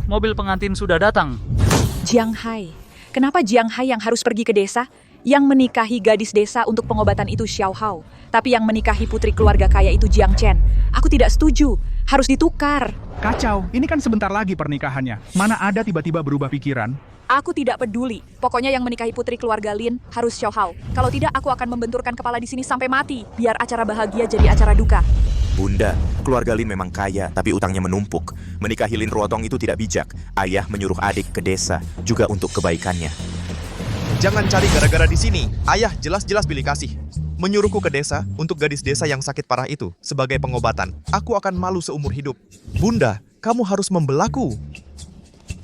mobil pengantin sudah datang. Jiang Hai. Kenapa Jiang Hai yang harus pergi ke desa? Yang menikahi gadis desa untuk pengobatan itu Xiao Hao. Tapi yang menikahi putri keluarga kaya itu Jiang Chen. Aku tidak setuju. Harus ditukar. Kacau, ini kan sebentar lagi pernikahannya. Mana ada tiba-tiba berubah pikiran? Aku tidak peduli. Pokoknya yang menikahi putri keluarga Lin harus Xiao Hao. Kalau tidak, aku akan membenturkan kepala di sini sampai mati. Biar acara bahagia jadi acara duka. Bunda, keluarga Lin memang kaya, tapi utangnya menumpuk. Menikahi Lin Ruotong itu tidak bijak. Ayah menyuruh adik ke desa, juga untuk kebaikannya. Jangan cari gara-gara di sini. Ayah jelas-jelas pilih kasih. Menyuruhku ke desa untuk gadis desa yang sakit parah itu sebagai pengobatan. Aku akan malu seumur hidup. Bunda, kamu harus membelaku.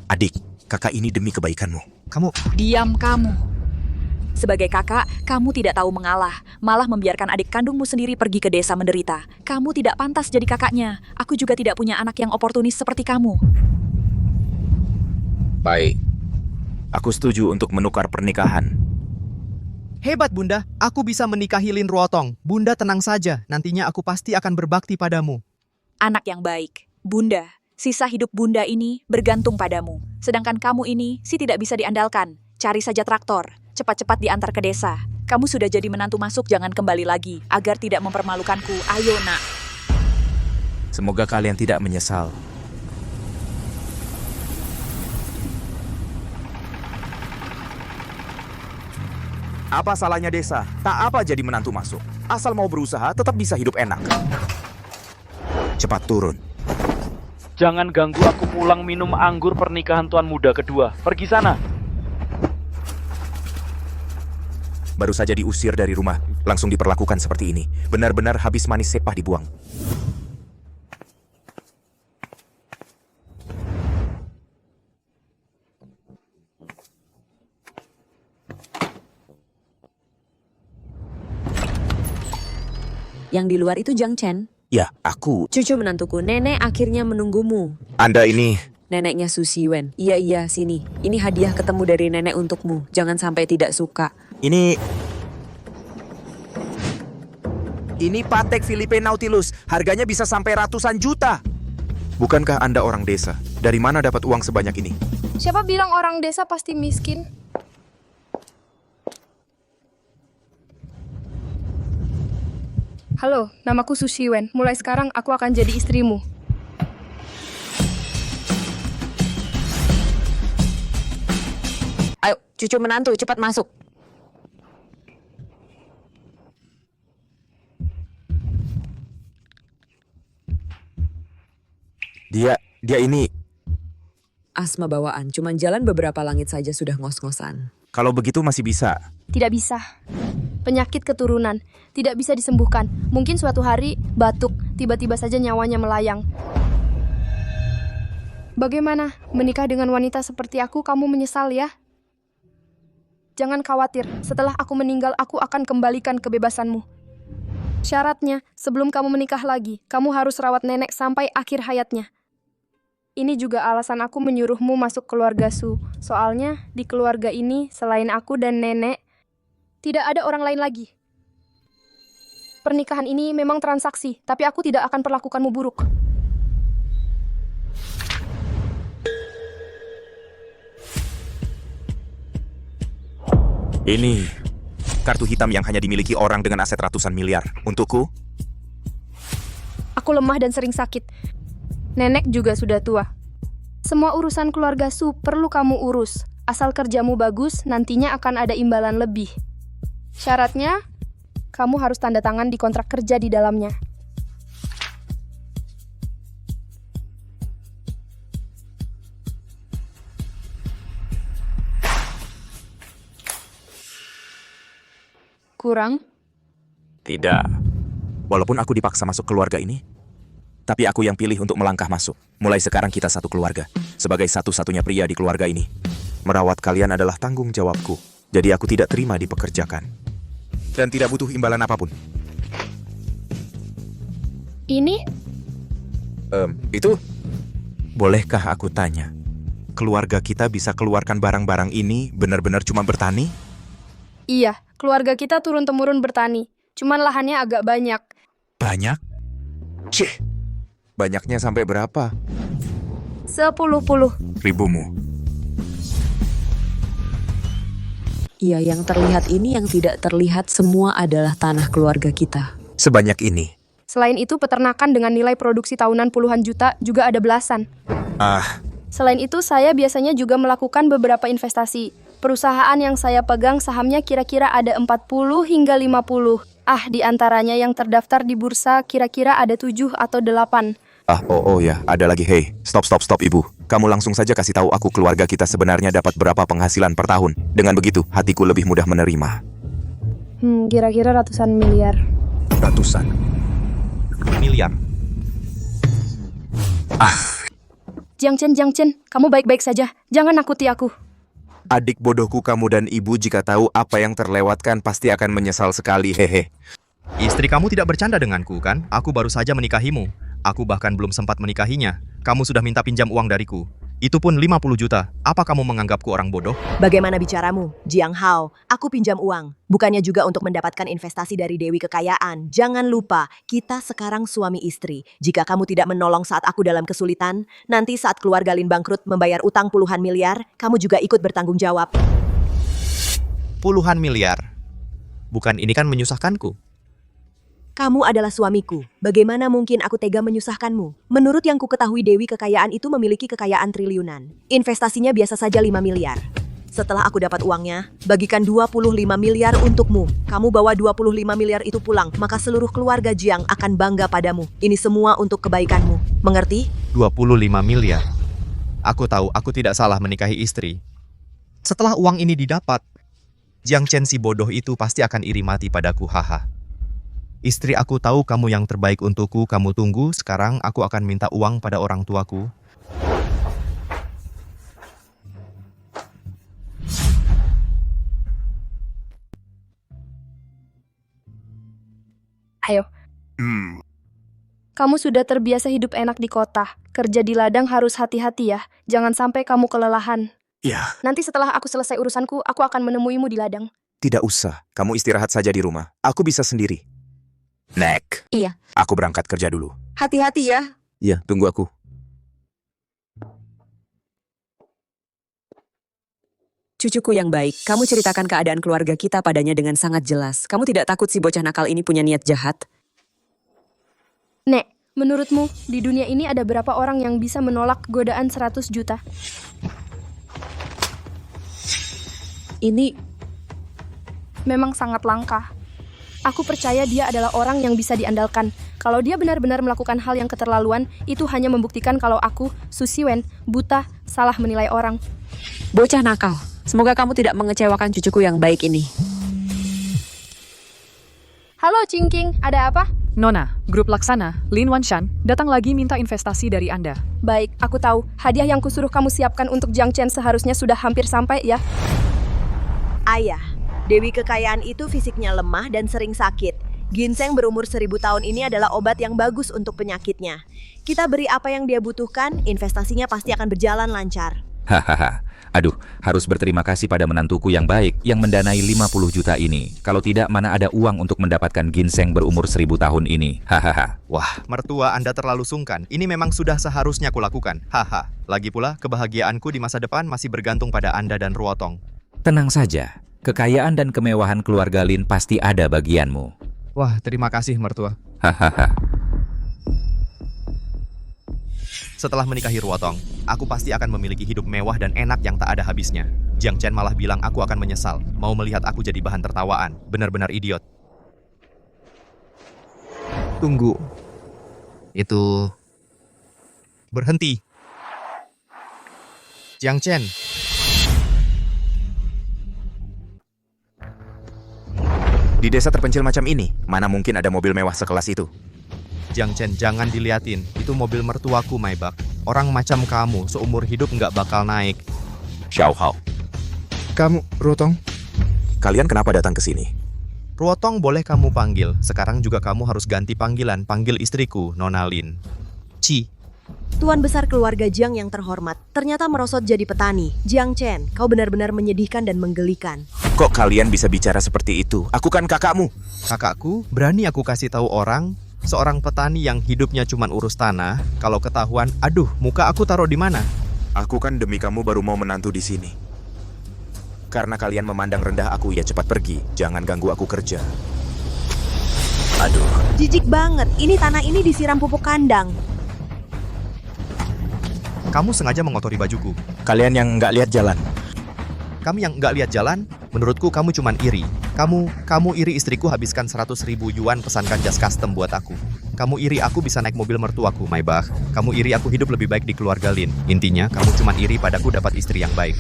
Adik, kakak ini demi kebaikanmu. Diam kamu. Sebagai kakak, kamu tidak tahu mengalah. Malah membiarkan adik kandungmu sendiri pergi ke desa menderita. Kamu tidak pantas jadi kakaknya. Aku juga tidak punya anak yang oportunis seperti kamu. Baik. Aku setuju untuk menukar pernikahan. Hebat Bunda, aku bisa menikahi Lin Ruotong. Bunda tenang saja, nantinya aku pasti akan berbakti padamu. Anak yang baik. Bunda, sisa hidup Bunda ini bergantung padamu. Sedangkan kamu ini tidak bisa diandalkan. Cari saja traktor. Cepat-cepat diantar ke desa. Kamu sudah jadi menantu masuk, jangan kembali lagi. Agar tidak mempermalukanku. Ayo, nak. Semoga kalian tidak menyesal. Apa salahnya desa? Tak apa jadi menantu masuk. Asal mau berusaha, tetap bisa hidup enak. Cepat turun. Jangan ganggu aku pulang minum anggur pernikahan tuan muda kedua. Pergi sana. Baru saja diusir dari rumah, langsung diperlakukan seperti ini. Benar-benar habis manis sepah dibuang. Yang di luar itu Jiang Chen. Ya, aku. Cucu menantuku, nenek akhirnya menunggumu. Anda ini... Neneknya Su Xiwen. Iya, sini. Ini hadiah ketemu dari nenek untukmu. Jangan sampai tidak suka. Ini Patek Philippe Nautilus. Harganya bisa sampai ratusan juta. Bukankah Anda orang desa? Dari mana dapat uang sebanyak ini? Siapa bilang orang desa pasti miskin? Halo, namaku Su Xiwen. Mulai sekarang aku akan jadi istrimu. Ayo, cucu menantu, cepat masuk. Dia ini... Asma bawaan, cuman jalan beberapa langit saja sudah ngos-ngosan. Kalau begitu masih bisa. Tidak bisa. Penyakit keturunan. Tidak bisa disembuhkan. Mungkin suatu hari batuk, tiba-tiba saja nyawanya melayang. Bagaimana? Menikah dengan wanita seperti aku, kamu menyesal ya? Jangan khawatir, setelah aku meninggal, aku akan kembalikan kebebasanmu. Syaratnya, sebelum kamu menikah lagi, kamu harus rawat nenek sampai akhir hayatnya. Ini juga alasan aku menyuruhmu masuk keluarga Su. Soalnya, di keluarga ini, selain aku dan nenek, tidak ada orang lain lagi. Pernikahan ini memang transaksi, tapi aku tidak akan perlakukanmu buruk. Ini kartu hitam yang hanya dimiliki orang dengan aset ratusan miliar. Untukku? Aku lemah dan sering sakit. Nenek juga sudah tua. Semua urusan keluarga Su perlu kamu urus. Asal kerjamu bagus, nantinya akan ada imbalan lebih. Syaratnya, kamu harus tanda tangan di kontrak kerja di dalamnya. Kurang? Tidak. Walaupun aku dipaksa masuk keluarga ini, tapi aku yang pilih untuk melangkah masuk. Mulai sekarang kita satu keluarga. Sebagai satu-satunya pria di keluarga ini, merawat kalian adalah tanggung jawabku. Jadi aku tidak terima dipekerjakan. Dan tidak butuh imbalan apapun. Ini? Itu? Bolehkah aku tanya? Keluarga kita bisa keluarkan barang-barang ini benar-benar cuma bertani? Iya, keluarga kita turun-temurun bertani. Cuman lahannya agak banyak. Banyak? Cih, banyaknya sampai berapa? 10-10. Ribumu. Iya, yang terlihat ini, yang tidak terlihat semua adalah tanah keluarga kita. Sebanyak ini. Selain itu, peternakan dengan nilai produksi tahunan puluhan juta juga ada belasan. Ah, Selain itu, saya biasanya juga melakukan beberapa investasi. Perusahaan yang saya pegang sahamnya kira-kira ada 40 hingga 50. Di antaranya yang terdaftar di bursa kira-kira ada 7 atau 8. oh ya, ada lagi. Hei, stop ibu. Kamu langsung saja kasih tahu aku keluarga kita sebenarnya dapat berapa penghasilan per tahun. Dengan begitu, hatiku lebih mudah menerima. Kira-kira ratusan miliar. Ratusan Miliar. Jiang Chen, kamu baik-baik saja. Jangan nakuti aku. Adik bodohku kamu dan ibu jika tahu apa yang terlewatkan pasti akan menyesal sekali. Hehe. Istri kamu tidak bercanda denganku, kan? Aku baru saja menikahimu. Aku bahkan belum sempat menikahinya. Kamu sudah minta pinjam uang dariku. Itu pun 50 juta. Apa kamu menganggapku orang bodoh? Bagaimana bicaramu, Jiang Hao? Aku pinjam uang. Bukannya juga untuk mendapatkan investasi dari Dewi Kekayaan. Jangan lupa, kita sekarang suami istri. Jika kamu tidak menolong saat aku dalam kesulitan, nanti saat keluarga Lin bangkrut membayar utang puluhan miliar, kamu juga ikut bertanggung jawab. Puluhan miliar. Bukan ini kan menyusahkanku. Kamu adalah suamiku. Bagaimana mungkin aku tega menyusahkanmu? Menurut yang ku ketahui, Dewi Kekayaan itu memiliki kekayaan triliunan. Investasinya biasa saja 5 miliar. Setelah aku dapat uangnya, bagikan 25 miliar untukmu. Kamu bawa 25 miliar itu pulang, maka seluruh keluarga Jiang akan bangga padamu. Ini semua untuk kebaikanmu. Mengerti? 25 miliar. Aku tahu aku tidak salah menikahi istri. Setelah uang ini didapat, Jiang Chen si bodoh itu pasti akan iri mati padaku, haha. Istri aku tahu kamu yang terbaik untukku, kamu tunggu, sekarang aku akan minta uang pada orang tuaku. Ayo. Kamu sudah terbiasa hidup enak di kota. Kerja di ladang harus hati-hati ya. Jangan sampai kamu kelelahan. Ya, Nanti setelah aku selesai urusanku, aku akan menemuimu di ladang. tidak usah. Kamu istirahat saja di rumah. Aku bisa sendiri. Nek. Iya. Aku berangkat kerja dulu. Hati-hati ya. Iya, tunggu aku. Cucuku yang baik, kamu ceritakan keadaan keluarga kita padanya dengan sangat jelas. Kamu tidak takut si bocah nakal ini punya niat jahat? Nek, menurutmu di dunia ini ada berapa orang yang bisa menolak godaan 100 juta? Ini Memang sangat langka. Aku percaya dia adalah orang yang bisa diandalkan. Kalau dia benar-benar melakukan hal yang keterlaluan, itu hanya membuktikan kalau aku, Su Xiwen, buta, salah menilai orang. bocah nakal. Semoga kamu tidak mengecewakan cucuku yang baik ini. Halo Cingking, ada apa? Nona, grup Laksana, Lin Wanshan, datang lagi minta investasi dari Anda. Baik, aku tahu. Hadiah yang kusuruh kamu siapkan untuk Jiang Chen seharusnya sudah hampir sampai ya. Ayah, Dewi Kekayaan itu fisiknya lemah dan sering sakit. Ginseng berumur 1000 tahun ini adalah obat yang bagus untuk penyakitnya. Kita beri apa yang dia butuhkan, investasinya pasti akan berjalan lancar. Hahaha. Aduh, harus berterima kasih pada menantuku yang baik yang mendanai 50 juta ini. Kalau tidak, mana ada uang untuk mendapatkan ginseng berumur 1000 tahun ini. Hahaha. Wah, mertua Anda terlalu sungkan. Ini memang sudah seharusnya kulakukan. Haha. Lagi pula, kebahagiaanku di masa depan masih bergantung pada Anda dan Ruotong. Tenang saja. Kekayaan dan kemewahan keluarga Lin pasti ada bagianmu. Wah, terima kasih mertua. Hahaha. Setelah menikahi Ruotong, aku pasti akan memiliki hidup mewah dan enak yang tak ada habisnya. Jiang Chen malah bilang aku akan menyesal, mau melihat aku jadi bahan tertawaan. Benar-benar idiot. Tunggu. Itu... Berhenti. Jiang Chen. Di desa terpencil macam ini, mana mungkin ada mobil mewah sekelas itu? Jiang Chen, jangan diliatin. Itu mobil mertuaku, Maibak. Orang macam kamu, seumur hidup nggak bakal naik. Xiao Hao. Kamu, Ruotong? Kalian kenapa datang ke sini? Ruotong boleh kamu panggil. Sekarang juga kamu harus ganti panggilan. Panggil istriku, Nona Lin. Ci. Tuan besar keluarga Jiang yang terhormat, ternyata merosot jadi petani. Jiang Chen, kau benar-benar menyedihkan dan menggelikan. Kok kalian bisa bicara seperti itu? Aku kan kakakmu. Kakakku, berani aku kasih tahu orang? Seorang petani yang hidupnya cuma urus tanah, kalau ketahuan, aduh, muka aku taruh di mana? Aku kan demi kamu baru mau menantu di sini. Karena kalian memandang rendah aku, ya cepat pergi. Jangan ganggu aku kerja. Aduh. Jijik banget, ini tanah ini disiram pupuk kandang. Kamu sengaja mengotori bajuku. Kalian yang nggak lihat jalan. Kamu yang nggak lihat jalan, menurutku kamu cuman iri. Kamu iri istriku habiskan 100.000 yuan pesankan jas custom buat aku. Kamu iri aku bisa naik mobil mertuaku, Maybach. Kamu iri aku hidup lebih baik di keluarga Lin. Intinya, kamu cuman iri padaku dapat istri yang baik.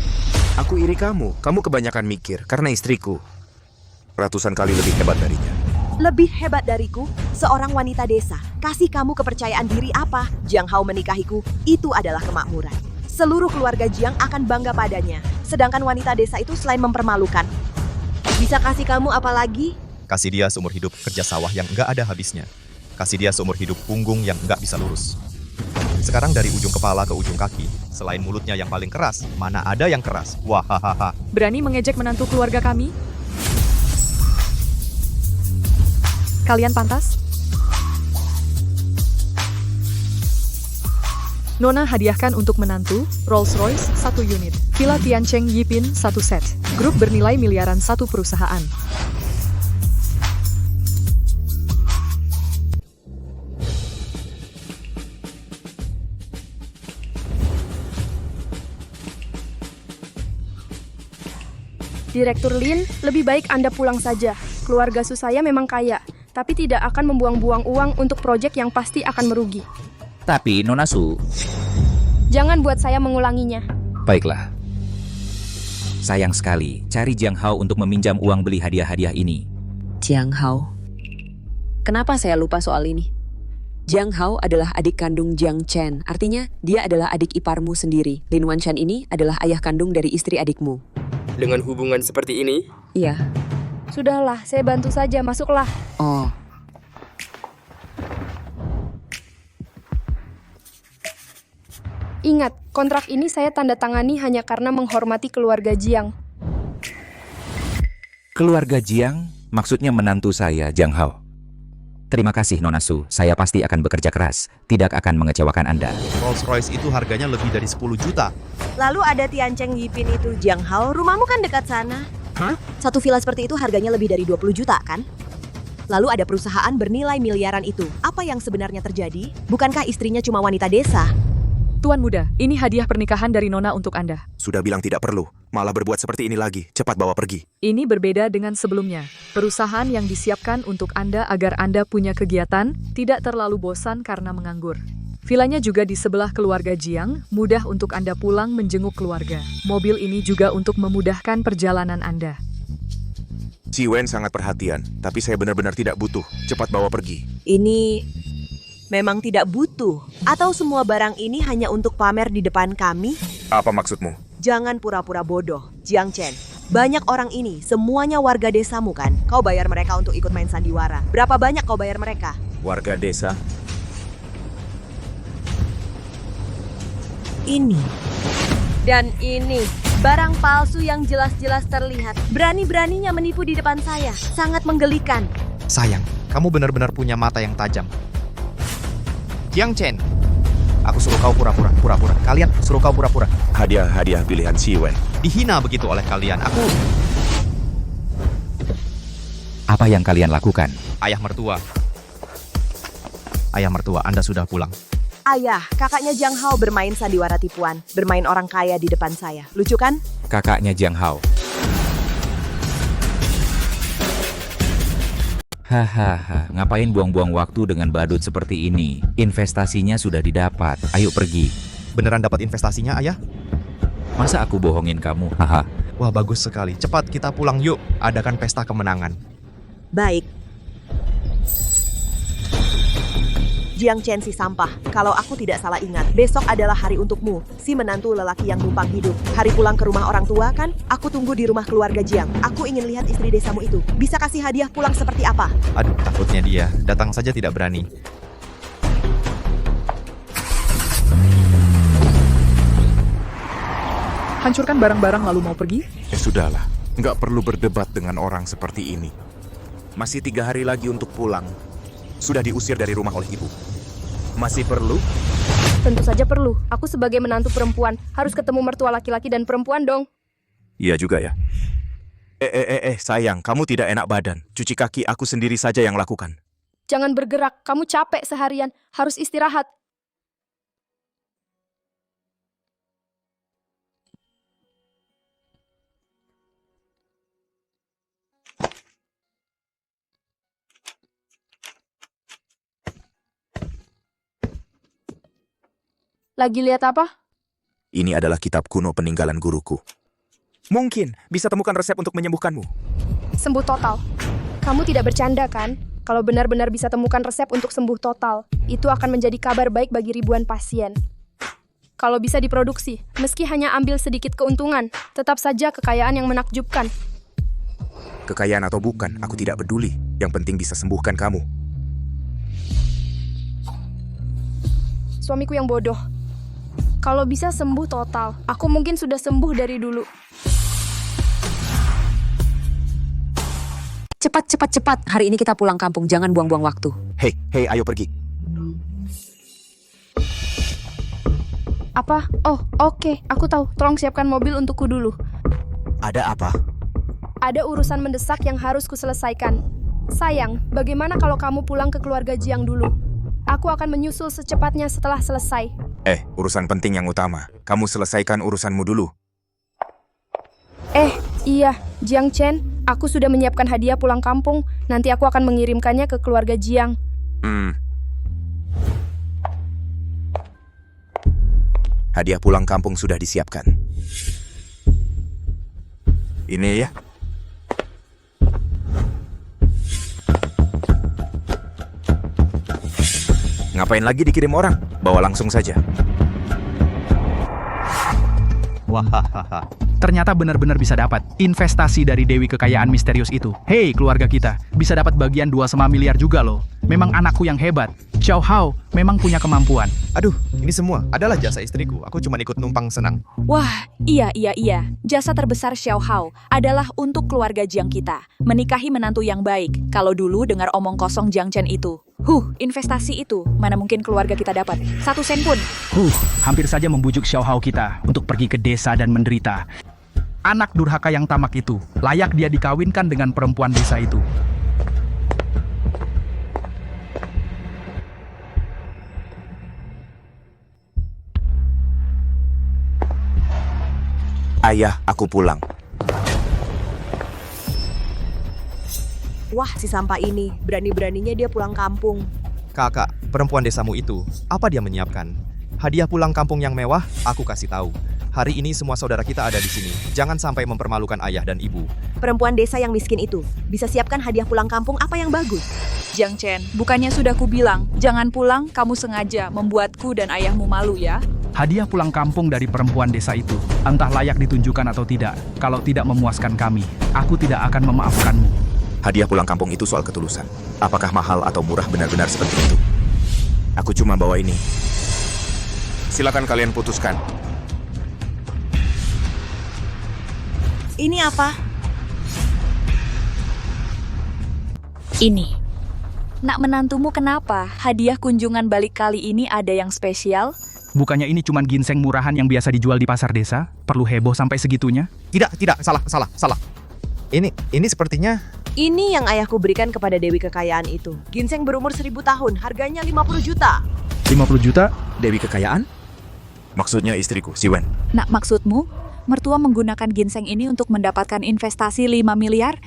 Aku iri kamu. Kamu kebanyakan mikir karena istriku ratusan kali lebih hebat darinya. Lebih hebat dariku, seorang wanita desa. Kasih kamu kepercayaan diri apa? Jiang Hao menikahiku, itu adalah kemakmuran. Seluruh keluarga Jiang akan bangga padanya. Sedangkan wanita desa itu selain mempermalukan, bisa kasih kamu apa lagi? Kasih dia seumur hidup kerja sawah yang nggak ada habisnya. Kasih dia seumur hidup punggung yang nggak bisa lurus. Sekarang dari ujung kepala ke ujung kaki, selain mulutnya yang paling keras, mana ada yang keras? Wahahaha. Berani mengejek menantu keluarga kami? Kalian pantas? Nona hadiahkan untuk menantu, Rolls-Royce 1 unit, Villa Tiancheng Yipin 1 set, grup bernilai miliaran 1 perusahaan. Direktur Lin, lebih baik Anda pulang saja. Keluarga Susaya memang kaya, tapi tidak akan membuang-buang uang untuk proyek yang pasti akan merugi. Tapi, Nona Su, Jangan buat saya mengulanginya. baiklah. Sayang sekali, cari Jiang Hao untuk meminjam uang beli hadiah-hadiah ini. Jiang Hao. Kenapa saya lupa soal ini? Jiang Hao adalah adik kandung Jiang Chen, artinya dia adalah adik iparmu sendiri. Lin Wanshan ini adalah ayah kandung dari istri adikmu. Dengan hubungan seperti ini? Iya. Sudahlah, saya bantu saja, masuklah. Oh. Ingat, kontrak ini saya tanda tangani hanya karena menghormati keluarga Jiang. Keluarga Jiang, maksudnya menantu saya, Jiang Hao. Terima kasih, Nona Su. Saya pasti akan bekerja keras. Tidak akan mengecewakan Anda. Rolls-Royce itu harganya lebih dari 10 juta. Lalu ada Tiancheng Yipin itu, Jiang Hao, rumahmu kan dekat sana. Hah? Satu villa seperti itu harganya lebih dari 20 juta kan? Lalu ada perusahaan bernilai miliaran itu. Apa yang sebenarnya terjadi? Bukankah istrinya cuma wanita desa? Tuan muda, ini hadiah pernikahan dari Nona untuk Anda. Sudah bilang tidak perlu, malah berbuat seperti ini lagi. Cepat bawa pergi. Ini berbeda dengan sebelumnya. Perusahaan yang disiapkan untuk Anda agar Anda punya kegiatan, tidak terlalu bosan karena menganggur. Vilanya juga di sebelah keluarga Jiang, mudah untuk Anda pulang menjenguk keluarga. Mobil ini juga untuk memudahkan perjalanan Anda. Si Wen sangat perhatian, tapi saya benar-benar tidak butuh. Cepat bawa pergi. Ini memang tidak butuh. Atau semua barang ini hanya untuk pamer di depan kami? Apa maksudmu? Jangan pura-pura bodoh, Jiang Chen. Banyak orang ini, semuanya warga desamu kan? Kau bayar mereka untuk ikut main sandiwara. Berapa banyak kau bayar mereka? Warga desa? Ini. Dan ini. Barang palsu yang jelas-jelas terlihat. Berani-beraninya menipu di depan saya. Sangat menggelikan. Sayang, kamu benar-benar punya mata yang tajam. Jiang Chen, aku suruh kau pura-pura. Kalian suruh kau pura-pura. Hadiah pilihan si Wen. Dihina begitu oleh kalian. Aku Apa yang kalian lakukan? ayah mertua. Ayah mertua, Anda sudah pulang. Ayah, kakaknya Jiang Hao bermain sandiwara tipuan. Bermain orang kaya di depan saya. Lucu kan? Kakaknya Jiang Hao. Hahaha, ngapain buang-buang waktu dengan badut seperti ini? Investasinya sudah didapat. Ayo pergi. Beneran dapat investasinya, ayah? Masa aku bohongin kamu? Haha. Wah, bagus sekali. Cepat kita pulang yuk. Adakan pesta kemenangan. Baik. Jiang Chen si sampah. Kalau aku tidak salah ingat, besok adalah hari untukmu, si menantu lelaki yang numpang hidup. Hari pulang ke rumah orang tua kan? Aku tunggu di rumah keluarga Jiang. Aku ingin lihat istri desamu itu. Bisa kasih hadiah pulang seperti apa? Aduh, takutnya dia. Datang saja tidak berani. Hancurkan barang-barang lalu mau pergi? Ya sudahlah, nggak perlu berdebat dengan orang seperti ini. Masih 3 hari lagi untuk pulang. sudah diusir dari rumah oleh ibu. Masih perlu? Tentu saja perlu. Aku sebagai menantu perempuan harus ketemu mertua laki-laki dan perempuan dong. Iya juga ya. Sayang, kamu tidak enak badan. Cuci kaki aku sendiri saja yang lakukan. Jangan bergerak, kamu capek seharian, harus istirahat. Lagi lihat apa? Ini adalah kitab kuno peninggalan guruku. Mungkin bisa temukan resep untuk menyembuhkanmu. Sembuh total. Kamu tidak bercanda kan? Kalau benar-benar bisa temukan resep untuk sembuh total, itu akan menjadi kabar baik bagi ribuan pasien. Kalau bisa diproduksi, meski hanya ambil sedikit keuntungan, tetap saja kekayaan yang menakjubkan. Kekayaan atau bukan, aku tidak peduli. Yang penting bisa sembuhkan kamu. Suamiku yang bodoh. Kalau bisa sembuh total, aku mungkin sudah sembuh dari dulu. Cepat. Hari ini kita pulang kampung, jangan buang-buang waktu. Hei, ayo pergi. Apa? Oh, oke. Aku tahu. Tolong siapkan mobil untukku dulu. Ada apa? Ada urusan mendesak yang harus kuselesaikan. Sayang, bagaimana kalau kamu pulang ke keluarga Jiang dulu? Aku akan menyusul secepatnya setelah selesai. Urusan penting yang utama. Kamu selesaikan urusanmu dulu. Iya, Jiang Chen, aku sudah menyiapkan hadiah pulang kampung. Nanti aku akan mengirimkannya ke keluarga Jiang. Hadiah pulang kampung sudah disiapkan. Ini ya. Ngapain lagi dikirim orang? Bawa langsung saja. Wahahaha. Ternyata benar-benar bisa dapat investasi dari Dewi Kekayaan misterius itu. Hei keluarga kita, bisa dapat bagian 2,5 miliar juga loh. Memang anakku yang hebat. Xiao Hao memang punya kemampuan. Aduh, ini semua adalah jasa istriku. Aku cuma ikut numpang senang. Wah, iya. Jasa terbesar Xiao Hao adalah untuk keluarga Jiang kita. Menikahi menantu yang baik. Kalau dulu dengar omong kosong Jiang Chen itu. Investasi itu, mana mungkin keluarga kita dapat. 1 sen pun. Hampir saja membujuk Xiao Hao kita untuk pergi ke desa dan menderita. Anak durhaka yang tamak itu, layak dia dikawinkan dengan perempuan desa itu. Ayah, aku pulang. Wah, si sampah ini, berani-beraninya dia pulang kampung. Kakak, perempuan desamu itu, apa dia menyiapkan? Hadiah pulang kampung yang mewah, aku kasih tahu. Hari ini semua saudara kita ada di sini. Jangan sampai mempermalukan ayah dan ibu. Perempuan desa yang miskin itu, bisa siapkan hadiah pulang kampung apa yang bagus? Jiang Chen, bukannya sudah kubilang, jangan pulang, kamu sengaja membuatku dan ayahmu malu ya? Hadiah pulang kampung dari perempuan desa itu, entah layak ditunjukkan atau tidak. Kalau tidak memuaskan kami, aku tidak akan memaafkanmu. Hadiah pulang kampung itu soal ketulusan. Apakah mahal atau murah benar-benar seperti itu? Aku cuma bawa ini. Silakan kalian putuskan. Ini apa? Ini. Nak menantumu kenapa? Hadiah kunjungan balik kali ini ada yang spesial? Bukannya ini cuma ginseng murahan yang biasa dijual di pasar desa? Perlu heboh sampai segitunya? Tidak, salah. Ini sepertinya... Ini yang ayahku berikan kepada Dewi Kekayaan itu. Ginseng berumur 1000 tahun, harganya 50 juta. 50 juta? Dewi Kekayaan? Maksudnya istriku, si Wen. Nak maksudmu? Mertua menggunakan ginseng ini untuk mendapatkan investasi 5 miliar?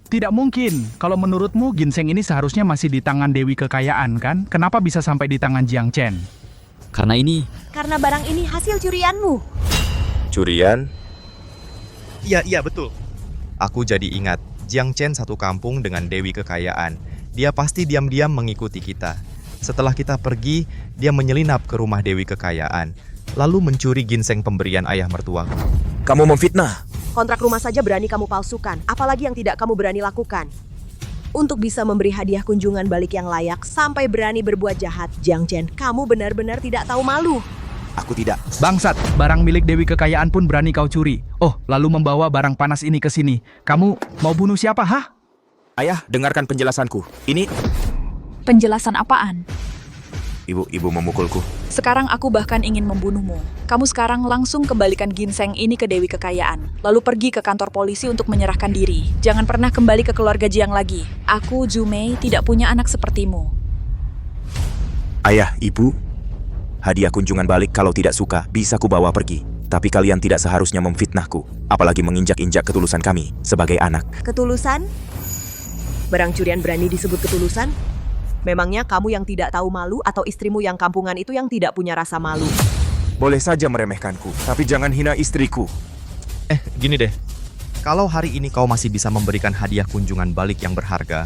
Tidak mungkin. Kalau menurutmu ginseng ini seharusnya masih di tangan Dewi Kekayaan kan? Kenapa bisa sampai di tangan Jiang Chen? Karena barang ini hasil curianmu. Curian? Iya, betul. Aku jadi ingat, Jiang Chen satu kampung dengan Dewi Kekayaan. Dia pasti diam-diam mengikuti kita. Setelah kita pergi, dia menyelinap ke rumah Dewi Kekayaan, lalu mencuri ginseng pemberian ayah mertuaku. Kamu memfitnah. Kontrak rumah saja berani kamu palsukan, apalagi yang tidak kamu berani lakukan. Untuk bisa memberi hadiah kunjungan balik yang layak, sampai berani berbuat jahat. Jiang Chen, kamu benar-benar tidak tahu malu. Aku tidak. Bangsat, barang milik Dewi Kekayaan pun berani kau curi. Oh, lalu membawa barang panas ini ke sini. Kamu mau bunuh siapa, hah? Ayah, dengarkan penjelasanku. Ini... Penjelasan apaan? Ibu memukulku. Sekarang aku bahkan ingin membunuhmu. Kamu sekarang langsung kembalikan ginseng ini ke Dewi Kekayaan. Lalu pergi ke kantor polisi untuk menyerahkan diri. Jangan pernah kembali ke keluarga Jiang lagi. Aku, Jumei, tidak punya anak sepertimu. Ayah, ibu, hadiah kunjungan balik kalau tidak suka bisa kubawa pergi. Tapi kalian tidak seharusnya memfitnahku, apalagi menginjak-injak ketulusan kami sebagai anak. Ketulusan? Barang curian berani disebut ketulusan? Memangnya kamu yang tidak tahu malu atau istrimu yang kampungan itu yang tidak punya rasa malu? Boleh saja meremehkanku, tapi jangan hina istriku. Gini deh. Kalau hari ini kau masih bisa memberikan hadiah kunjungan balik yang berharga,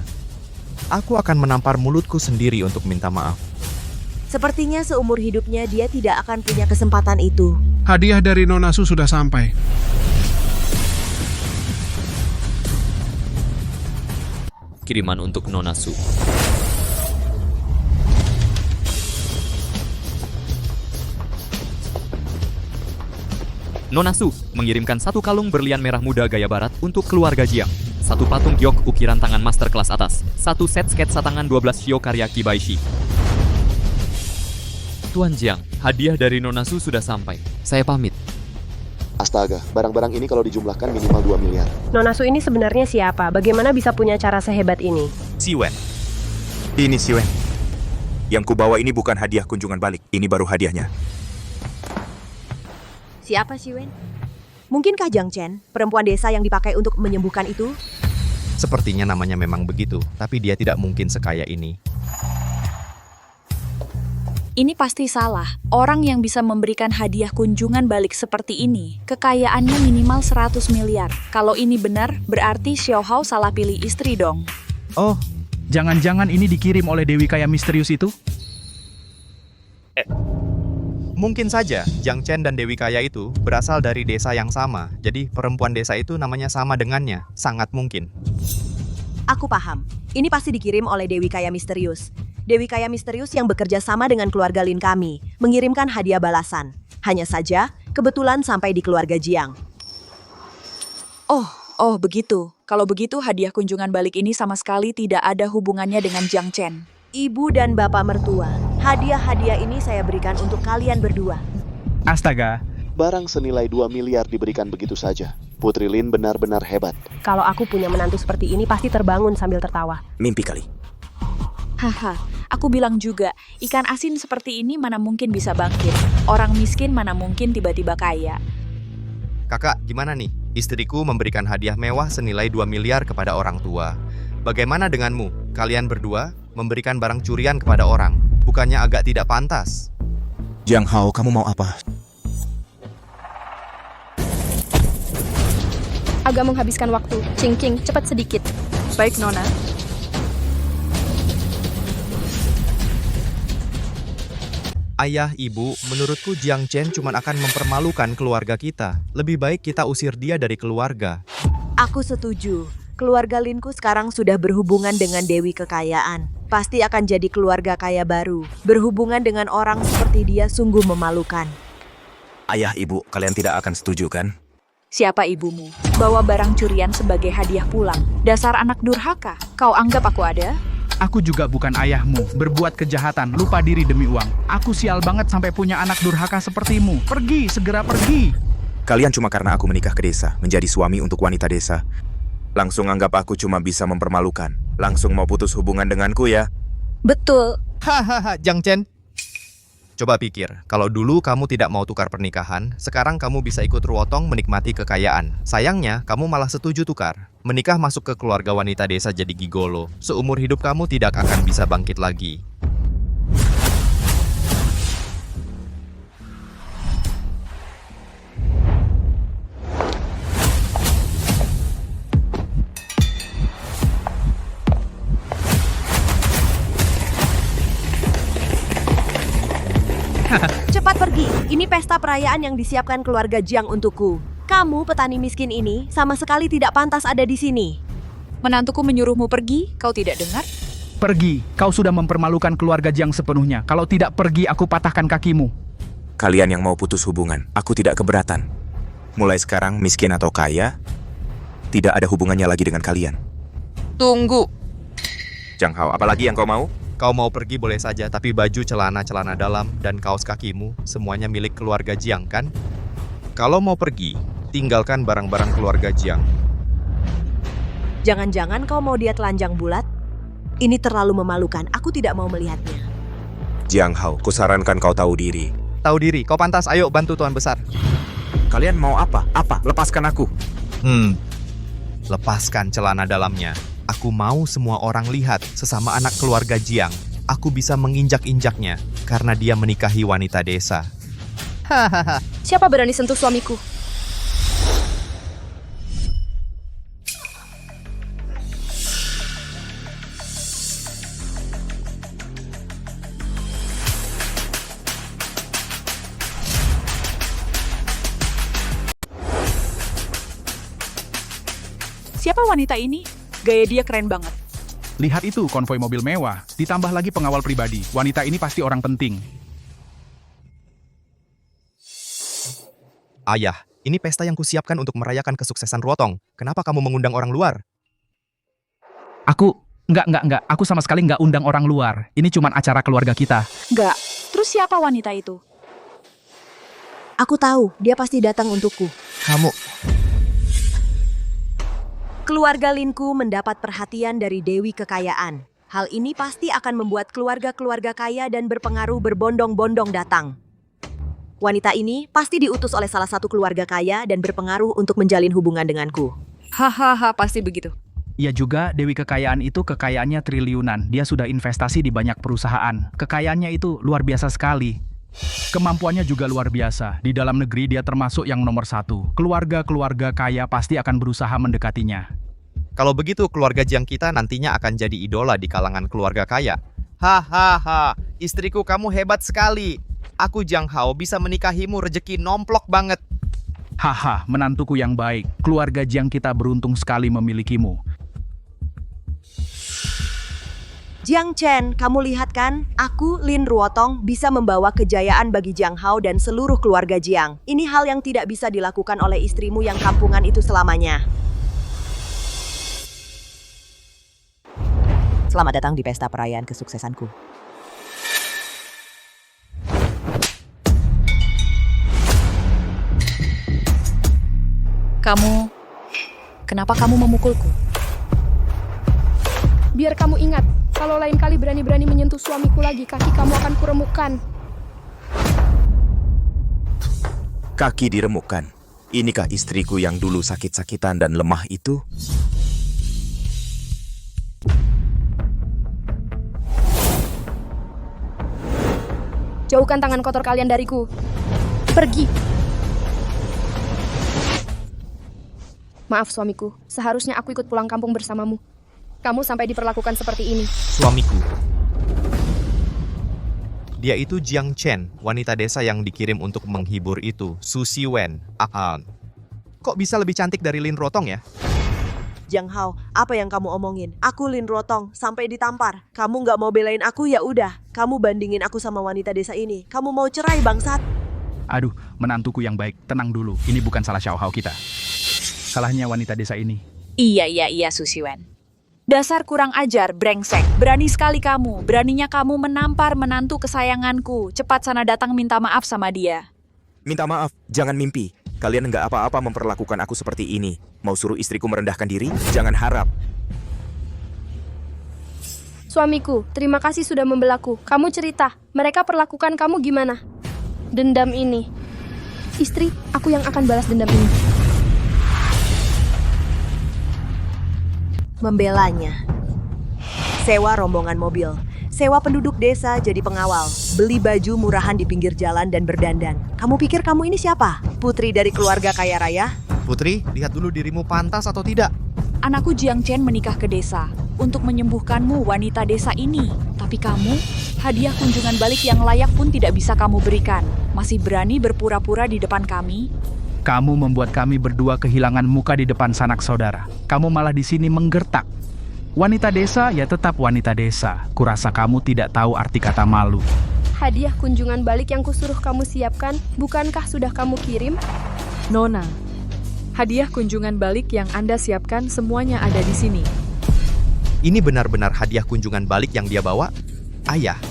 aku akan menampar mulutku sendiri untuk minta maaf. Sepertinya seumur hidupnya dia tidak akan punya kesempatan itu. Hadiah dari Nona Su sudah sampai. Kiriman untuk Nona Su. Nona Su mengirimkan 1 kalung berlian merah muda gaya barat untuk keluarga Jiang. 1 patung giok ukiran tangan master kelas atas. 1 set sketsa tangan 12 shio karya Kibaishi. Tuan Jiang, hadiah dari Nona Su sudah sampai. Saya pamit. Astaga, barang-barang ini kalau dijumlahkan minimal 2 miliar. Nona Su ini sebenarnya siapa? Bagaimana bisa punya cara sehebat ini? Siwen. Ini Siwen. Yang kubawa ini bukan hadiah kunjungan balik, ini baru hadiahnya. Siapa Siwen? Mungkinkah Jiang Chen, perempuan desa yang dipakai untuk menyembuhkan itu? Sepertinya namanya memang begitu, tapi dia tidak mungkin sekaya ini. Ini pasti salah. Orang yang bisa memberikan hadiah kunjungan balik seperti ini, kekayaannya minimal 100 miliar. Kalau ini benar, berarti Xiao Hao salah pilih istri dong. Oh, jangan-jangan ini dikirim oleh Dewi Kaya misterius itu? Mungkin saja Jiang Chen dan Dewi Kaya itu berasal dari desa yang sama. Jadi perempuan desa itu namanya sama dengannya. Sangat mungkin. Aku paham. Ini pasti dikirim oleh Dewi Kaya misterius. Dewi Kaya misterius yang bekerja sama dengan keluarga Lin kami, mengirimkan hadiah balasan. Hanya saja, kebetulan sampai di keluarga Jiang. Oh begitu. Kalau begitu hadiah kunjungan balik ini sama sekali tidak ada hubungannya dengan Jiang Chen. Ibu dan bapak mertua, hadiah-hadiah ini saya berikan untuk kalian berdua. Astaga. Barang senilai 2 miliar diberikan begitu saja. Putri Lin benar-benar hebat. Kalau aku punya menantu seperti ini pasti terbangun sambil tertawa. Mimpi kali. Haha, aku bilang juga, ikan asin seperti ini mana mungkin bisa bangkit. Orang miskin mana mungkin tiba-tiba kaya. Kakak, gimana nih? Istriku memberikan hadiah mewah senilai 2 miliar kepada orang tua. Bagaimana denganmu? Kalian berdua memberikan barang curian kepada orang. Bukannya agak tidak pantas? Jiang Hao, kamu mau apa? Agak menghabiskan waktu. Cing, cepat sedikit. Baik, Nona. Ayah, ibu, menurutku Jiang Chen cuma akan mempermalukan keluarga kita. Lebih baik kita usir dia dari keluarga. Aku setuju. Keluarga Linku sekarang sudah berhubungan dengan Dewi Kekayaan. Pasti akan jadi keluarga kaya baru. Berhubungan dengan orang seperti dia sungguh memalukan. Ayah, ibu, kalian tidak akan setuju kan? Siapa ibumu? Bawa barang curian sebagai hadiah pulang. Dasar anak durhaka. Kau anggap aku ada? Aku juga bukan ayahmu, berbuat kejahatan, lupa diri demi uang. Aku sial banget sampai punya anak durhaka sepertimu. Pergi, segera pergi. Kalian cuma karena aku menikah ke desa, menjadi suami untuk wanita desa. Langsung anggap aku cuma bisa mempermalukan. Langsung mau putus hubungan denganku ya? Betul. Hahaha, Jiang Chen. Coba pikir, kalau dulu kamu tidak mau tukar pernikahan, sekarang kamu bisa ikut Ruotong menikmati kekayaan. Sayangnya, kamu malah setuju tukar. Menikah masuk ke keluarga wanita desa jadi gigolo. Seumur hidup kamu tidak akan bisa bangkit lagi. Cepat pergi, ini pesta perayaan yang disiapkan keluarga Jiang untukku. Kamu, petani miskin ini, sama sekali tidak pantas ada di sini. Menantuku menyuruhmu pergi, kau tidak dengar? Pergi, kau sudah mempermalukan keluarga Jiang sepenuhnya. Kalau tidak pergi, aku patahkan kakimu. Kalian yang mau putus hubungan, aku tidak keberatan. Mulai sekarang, miskin atau kaya, tidak ada hubungannya lagi dengan kalian. Tunggu. Jiang Hao, apalagi yang kau mau? Kau mau pergi boleh saja, tapi baju, celana dalam, dan kaos kakimu semuanya milik keluarga Jiang, kan? Kalau mau pergi, tinggalkan barang-barang keluarga Jiang. Jangan-jangan kau mau dia telanjang bulat? Ini terlalu memalukan, aku tidak mau melihatnya. Jiang Hao, kusarankan kau tahu diri. Tahu diri, kau pantas, ayo bantu Tuan Besar. Kalian mau apa? Apa? Lepaskan aku. Lepaskan celana dalamnya. Aku mau semua orang lihat sesama anak keluarga Jiang. Aku bisa menginjak-injaknya karena dia menikahi wanita desa. Hahaha. Siapa berani sentuh suamiku? Siapa wanita ini? Gaya dia keren banget. Lihat itu, konvoi mobil mewah. Ditambah lagi pengawal pribadi. Wanita ini pasti orang penting. Ayah, ini pesta yang kusiapkan untuk merayakan kesuksesan Ruotong. Kenapa kamu mengundang orang luar? Enggak. Aku sama sekali nggak undang orang luar. Ini cuma acara keluarga kita. Enggak. Terus siapa wanita itu? Aku tahu, dia pasti datang untukku. Kamu... Keluarga Linku mendapat perhatian dari Dewi Kekayaan. Hal ini pasti akan membuat keluarga-keluarga kaya dan berpengaruh berbondong-bondong datang. Wanita ini pasti diutus oleh salah satu keluarga kaya dan berpengaruh untuk menjalin hubungan denganku. Hahaha, pasti begitu. Ya juga, Dewi Kekayaan itu kekayaannya triliunan. Dia sudah investasi di banyak perusahaan. Kekayaannya itu luar biasa sekali. Kemampuannya juga luar biasa. Di dalam negeri dia termasuk yang nomor 1. Keluarga-keluarga kaya pasti akan berusaha mendekatinya. Kalau begitu, keluarga Jiang kita nantinya akan jadi idola di kalangan keluarga kaya. Hahaha, istriku kamu hebat sekali. Aku Jiang Hao bisa menikahimu, rejeki nomplok banget. Haha, menantuku yang baik. Keluarga Jiang kita beruntung sekali memilikimu. Jiang Chen, kamu lihat kan? Aku, Lin Ruotong, bisa membawa kejayaan bagi Jiang Hao dan seluruh keluarga Jiang. Ini hal yang tidak bisa dilakukan oleh istrimu yang kampungan itu selamanya. Selamat datang di pesta perayaan kesuksesanku. Kenapa kamu memukulku? Biar kamu ingat, kalau lain kali berani-berani menyentuh suamiku lagi, kaki kamu akan kuremukkan. Kaki diremukkan. Inikah istriku yang dulu sakit-sakitan dan lemah itu? Jauhkan tangan kotor kalian dariku. Pergi. Maaf suamiku, seharusnya aku ikut pulang kampung bersamamu. Kamu sampai diperlakukan seperti ini. Suamiku. Dia itu Jiang Chen, wanita desa yang dikirim untuk menghibur itu, Su Siwen. Kok bisa lebih cantik dari Lin Ruotong ya? Jiang Hao, apa yang kamu omongin? Aku Lin Ruotong, sampai ditampar. Kamu nggak mau belain aku, ya udah. Kamu bandingin aku sama wanita desa ini. Kamu mau cerai, bangsat? Aduh, menantuku yang baik. Tenang dulu, ini bukan salah Xiao Hao kita. Salahnya wanita desa ini. Iya, Susiwen. Dasar kurang ajar, brengsek. Berani sekali kamu. Beraninya kamu menampar menantu kesayanganku. Cepat sana datang minta maaf sama dia. Minta maaf, jangan mimpi. Kalian nggak apa-apa memperlakukan aku seperti ini. Mau suruh istriku merendahkan diri? Jangan harap. Suamiku, terima kasih sudah membelaku. Kamu cerita, mereka perlakukan kamu gimana? Dendam ini. Istri, aku yang akan balas dendam ini. Membelanya. Sewa rombongan mobil. Sewa penduduk desa jadi pengawal. Beli baju murahan di pinggir jalan dan berdandan. Kamu pikir kamu ini siapa? Putri dari keluarga kaya raya? Putri, lihat dulu dirimu pantas atau tidak. Anakku Jiang Chen menikah ke desa untuk menyembuhkanmu wanita desa ini. Tapi kamu, hadiah kunjungan balik yang layak pun tidak bisa kamu berikan. Masih berani berpura-pura di depan kami? Kamu membuat kami berdua kehilangan muka di depan sanak saudara. Kamu malah di sini menggertak. Wanita desa ya tetap wanita desa. Kurasa kamu tidak tahu arti kata malu. Hadiah kunjungan balik yang kusuruh kamu siapkan, bukankah sudah kamu kirim? Nona, hadiah kunjungan balik yang Anda siapkan semuanya ada di sini. Ini benar-benar hadiah kunjungan balik yang dia bawa? Ayah,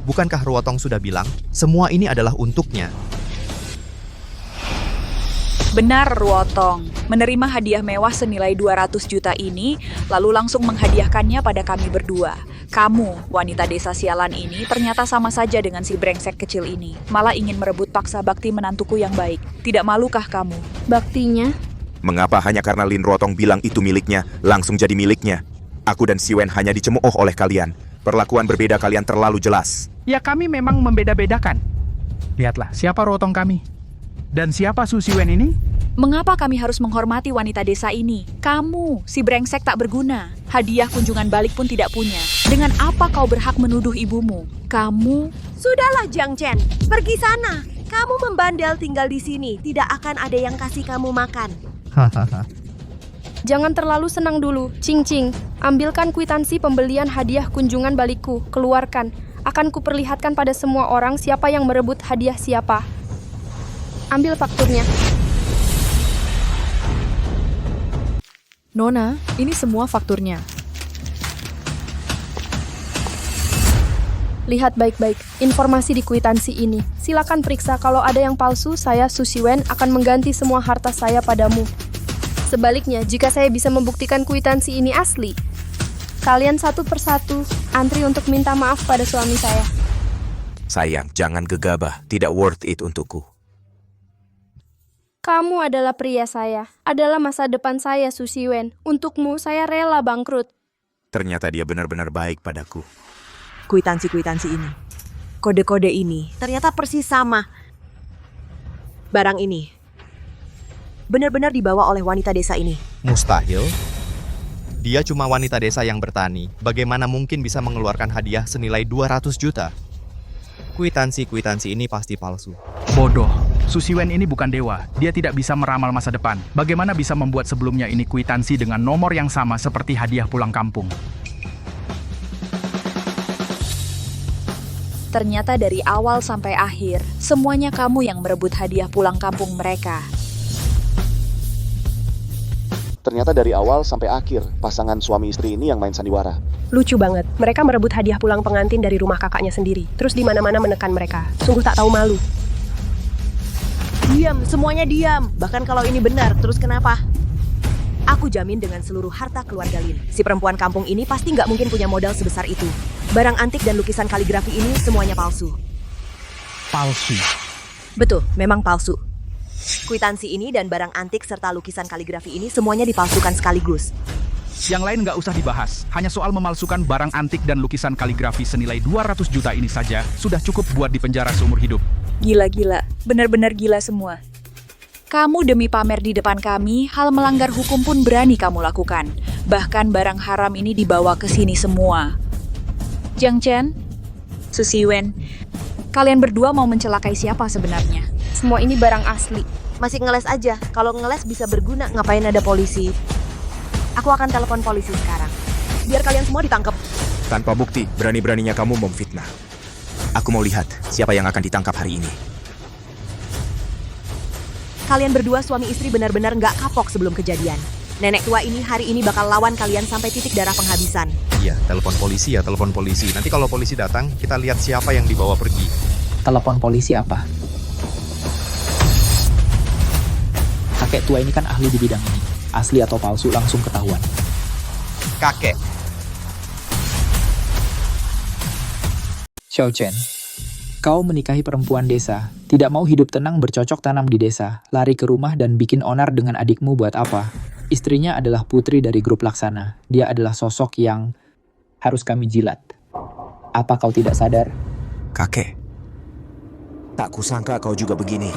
bukankah Ruotong sudah bilang semua ini adalah untuknya? Benar, Ruotong. Menerima hadiah mewah senilai 200 juta ini, lalu langsung menghadiahkannya pada kami berdua. Kamu, wanita desa sialan ini, ternyata sama saja dengan si brengsek kecil ini. Malah ingin merebut paksa bakti menantuku yang baik. Tidak malukah kamu? Baktinya? Mengapa hanya karena Lin Ruotong bilang itu miliknya, langsung jadi miliknya? Aku dan Siwen hanya dicemooh oleh kalian. Perlakuan berbeda kalian terlalu jelas. Ya kami memang membeda-bedakan. Lihatlah, siapa Ruotong kami? Dan siapa Susiwen ini? Mengapa kami harus menghormati wanita desa ini? Kamu, si brengsek tak berguna. Hadiah kunjungan balik pun tidak punya. Dengan apa kau berhak menuduh ibumu? Kamu... Sudahlah, Jiang Chen. Pergi sana. Kamu membandel tinggal di sini. Tidak akan ada yang kasih kamu makan. Jangan terlalu senang dulu, Cing Cing. Ambilkan kwitansi pembelian hadiah kunjungan balikku. Keluarkan. Akan kuperlihatkan pada semua orang siapa yang merebut hadiah siapa. Ambil fakturnya. Nona, ini semua fakturnya. Lihat baik-baik informasi di kwitansi ini. Silakan periksa, kalau ada yang palsu, saya Susiwen akan mengganti semua harta saya padamu. Sebaliknya, jika saya bisa membuktikan kwitansi ini asli, kalian satu persatu antri untuk minta maaf pada suami saya. Sayang, jangan gegabah. Tidak worth it untukku. Kamu adalah pria saya, adalah masa depan saya, Susiwen. Untukmu, saya rela bangkrut. Ternyata dia benar-benar baik padaku. Kwitansi-kwitansi ini, kode-kode ini, ternyata persis sama. Barang ini benar-benar dibawa oleh wanita desa ini. Mustahil. Dia cuma wanita desa yang bertani. Bagaimana mungkin bisa mengeluarkan hadiah senilai 200 juta? Kwitansi-kwitansi ini pasti palsu. Bodoh. Susiwen ini bukan dewa. Dia tidak bisa meramal masa depan. Bagaimana bisa membuat sebelumnya ini kwitansi dengan nomor yang sama seperti hadiah pulang kampung? Ternyata dari awal sampai akhir, semuanya kamu yang merebut hadiah pulang kampung mereka. Ternyata dari awal sampai akhir, pasangan suami istri ini yang main sandiwara. Lucu banget. Mereka merebut hadiah pulang pengantin dari rumah kakaknya sendiri. Terus di mana-mana menekan mereka. Sungguh tak tahu malu. Diam, semuanya diam. Bahkan kalau ini benar, terus kenapa? Aku jamin dengan seluruh harta keluarga Lin. Si perempuan kampung ini pasti nggak mungkin punya modal sebesar itu. Barang antik dan lukisan kaligrafi ini semuanya palsu. Palsu? Betul, memang palsu. Kwitansi ini dan barang antik serta lukisan kaligrafi ini semuanya dipalsukan sekaligus. Yang lain nggak usah dibahas. Hanya soal memalsukan barang antik dan lukisan kaligrafi senilai 200 juta ini saja sudah cukup buat dipenjara seumur hidup. Gila-gila, benar-benar gila semua. Kamu demi pamer di depan kami, hal melanggar hukum pun berani kamu lakukan. Bahkan barang haram ini dibawa ke sini semua. Jiang Chen, Susiwen, kalian berdua mau mencelakai siapa sebenarnya? Semua ini barang asli. Masih ngeles aja. Kalau ngeles bisa berguna, ngapain ada polisi? Aku akan telepon polisi sekarang. Biar kalian semua ditangkap. Tanpa bukti, berani-beraninya kamu memfitnah. Aku mau lihat siapa yang akan ditangkap hari ini. Kalian berdua suami istri benar-benar nggak kapok sebelum kejadian. Nenek tua ini hari ini bakal lawan kalian sampai titik darah penghabisan. Iya, telepon polisi ya, telepon polisi. Nanti kalau polisi datang, kita lihat siapa yang dibawa pergi. Telepon polisi apa? Kakek tua ini kan ahli di bidang ini. Asli atau palsu langsung ketahuan. Kakek. Xiao Chen, kau menikahi perempuan desa. Tidak mau hidup tenang bercocok tanam di desa. Lari ke rumah dan bikin onar dengan adikmu buat apa? Istrinya adalah putri dari grup Laksana. Dia adalah sosok yang harus kami jilat. Apa kau tidak sadar? Kakek, tak kusangka kau juga begini.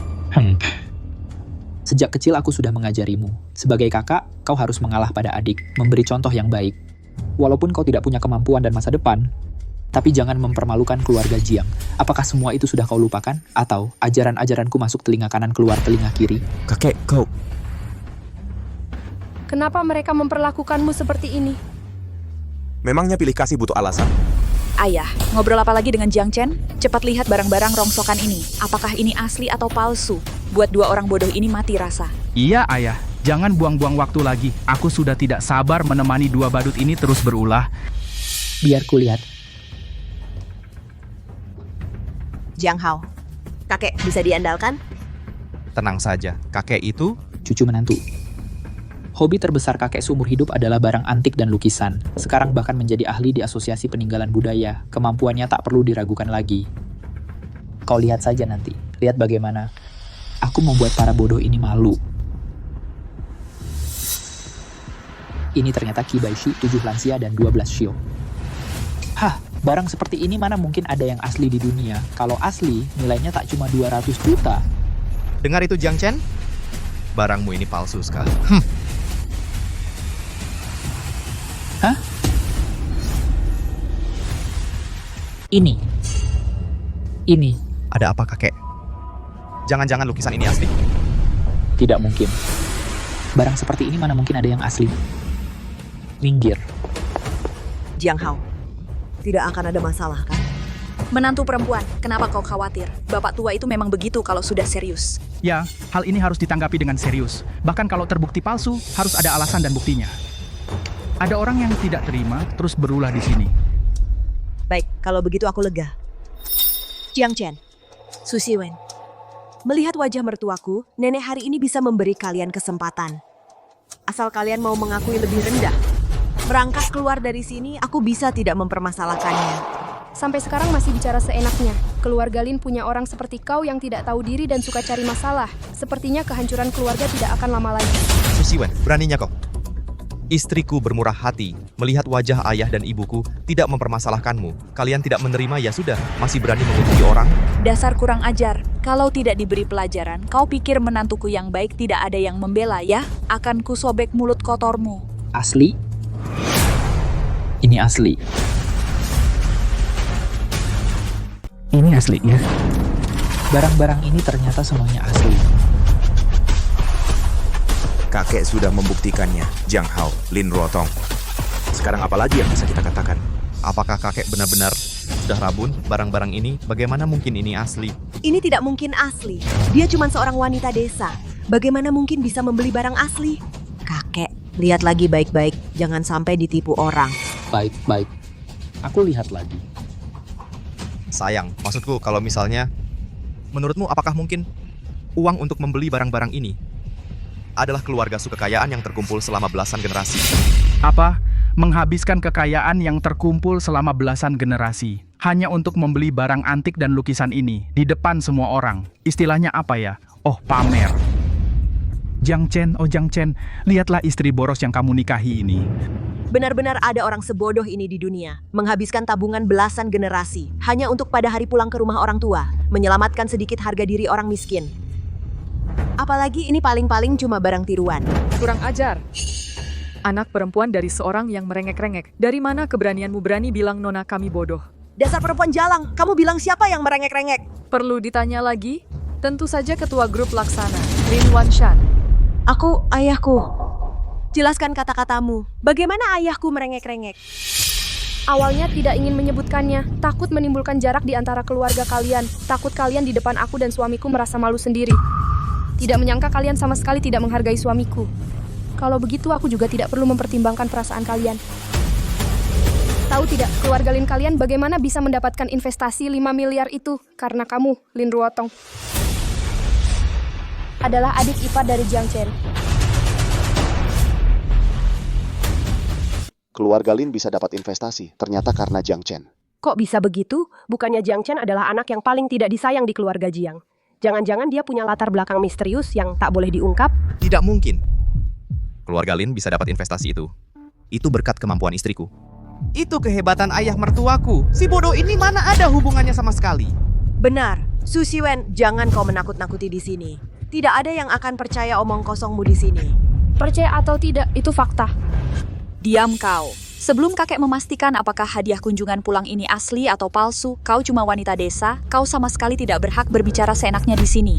Sejak kecil aku sudah mengajarimu. Sebagai kakak, kau harus mengalah pada adik, memberi contoh yang baik. Walaupun kau tidak punya kemampuan dan masa depan, tapi jangan mempermalukan keluarga Jiang. Apakah semua itu sudah kau lupakan? Atau ajaran-ajaranku masuk telinga kanan keluar telinga kiri? Kakek, kau... Kenapa mereka memperlakukanmu seperti ini? Memangnya pilih kasih butuh alasan? Ayah, ngobrol apa lagi dengan Jiang Chen? Cepat lihat barang-barang rongsokan ini. Apakah ini asli atau palsu? Buat dua orang bodoh ini mati rasa. Iya, Ayah. Jangan buang-buang waktu lagi. Aku sudah tidak sabar menemani dua badut ini terus berulah. Biar kulihat. Jiang Hao, kakek bisa diandalkan? Tenang saja, kakek itu Cucu menantu. Hobi terbesar kakek seumur hidup adalah barang antik dan lukisan. Sekarang bahkan menjadi ahli di Asosiasi Peninggalan Budaya. Kemampuannya tak perlu diragukan lagi. Kau lihat saja nanti. Lihat bagaimana aku membuat para bodoh ini malu. Ini ternyata Qi Baishi, 7 lansia dan 12 shio. Hah, barang seperti ini mana mungkin ada yang asli di dunia? Kalau asli, nilainya tak cuma 200 juta. dengar itu Jiang Chen? Barangmu ini palsu sekali. Hah? Ini. Ada apa kakek? Jangan-jangan lukisan ini asli? Tidak mungkin. Barang seperti ini mana mungkin ada yang asli? Minggir. Jiang Hao, tidak akan ada masalah kan? Menantu perempuan, kenapa kau khawatir? Bapak tua itu memang begitu kalau sudah serius. Ya, hal ini harus ditanggapi dengan serius. Bahkan kalau terbukti palsu, harus ada alasan dan buktinya. Ada orang yang tidak terima, terus berulah di sini. Baik, kalau begitu aku lega. Jiang Chen, Su Siwen, melihat wajah mertuaku, nenek hari ini bisa memberi kalian kesempatan. Asal kalian mau mengakui lebih rendah. Merangkak keluar dari sini, aku bisa tidak mempermasalahkannya. Sampai sekarang masih bicara seenaknya. Keluarga Lin punya orang seperti kau yang tidak tahu diri dan suka cari masalah. Sepertinya kehancuran keluarga tidak akan lama lagi. Su Siwen, beraninya kau. Istriku bermurah hati, melihat wajah ayah dan ibuku tidak mempermasalahkanmu. Kalian tidak menerima ya sudah, masih berani mengutuki orang? Dasar kurang ajar. Kalau tidak diberi pelajaran, kau pikir menantuku yang baik tidak ada yang membela ya? Akan kusobek mulut kotormu. Asli? Ini asli. Ini asli ya. Barang-barang ini ternyata semuanya asli. Kakek sudah membuktikannya, Jiang Hao, Lin Ruotong. Sekarang apa lagi yang bisa kita katakan? Apakah kakek benar-benar sudah rabun barang-barang ini? Bagaimana mungkin ini asli? Ini tidak mungkin asli. Dia cuma seorang wanita desa. Bagaimana mungkin bisa membeli barang asli? Kakek, lihat lagi baik-baik. Jangan sampai ditipu orang. Baik. Aku lihat lagi. Sayang, maksudku kalau misalnya, menurutmu apakah mungkin uang untuk membeli barang-barang ini adalah keluarga kekayaan yang terkumpul selama belasan generasi? Apa? Menghabiskan kekayaan yang terkumpul selama belasan generasi hanya untuk membeli barang antik dan lukisan ini di depan semua orang. Istilahnya apa ya? Oh, pamer. Jiang Chen, lihatlah istri boros yang kamu nikahi ini. Benar-benar ada orang sebodoh ini di dunia. Menghabiskan tabungan belasan generasi hanya untuk pada hari pulang ke rumah orang tua, menyelamatkan sedikit harga diri orang miskin. Apalagi ini paling-paling cuma barang tiruan. Kurang ajar. Anak perempuan dari seorang yang merengek-rengek. Dari mana keberanianmu berani bilang nona kami bodoh? Dasar perempuan jalang, kamu bilang siapa yang merengek-rengek? Perlu ditanya lagi? Tentu saja ketua grup laksana, Lin Wanshan. Aku, ayahku. Jelaskan kata-katamu. Bagaimana ayahku merengek-rengek? Awalnya tidak ingin menyebutkannya, takut menimbulkan jarak di antara keluarga kalian. Takut kalian di depan aku dan suamiku merasa malu sendiri. Tidak menyangka kalian sama sekali tidak menghargai suamiku. Kalau begitu aku juga tidak perlu mempertimbangkan perasaan kalian. Tahu tidak, keluarga Lin kalian bagaimana bisa mendapatkan investasi 5 miliar itu? Karena kamu, Lin Ruotong, adalah adik ipar dari Jiang Chen. Keluarga Lin bisa dapat investasi, ternyata karena Jiang Chen. Kok bisa begitu? Bukannya Jiang Chen adalah anak yang paling tidak disayang di keluarga Jiang. Jangan-jangan dia punya latar belakang misterius yang tak boleh diungkap? Tidak mungkin. Keluarga Lin bisa dapat investasi itu. Itu berkat kemampuan istriku. Itu kehebatan ayah mertuaku. Si bodoh ini mana ada hubungannya sama sekali. Benar, Su Siwen, jangan kau menakut-nakuti di sini. Tidak ada yang akan percaya omong kosongmu di sini. Percaya atau tidak, itu fakta. Diam kau. Sebelum kakek memastikan apakah hadiah kunjungan pulang ini asli atau palsu, kau cuma wanita desa, kau sama sekali tidak berhak berbicara seenaknya di sini.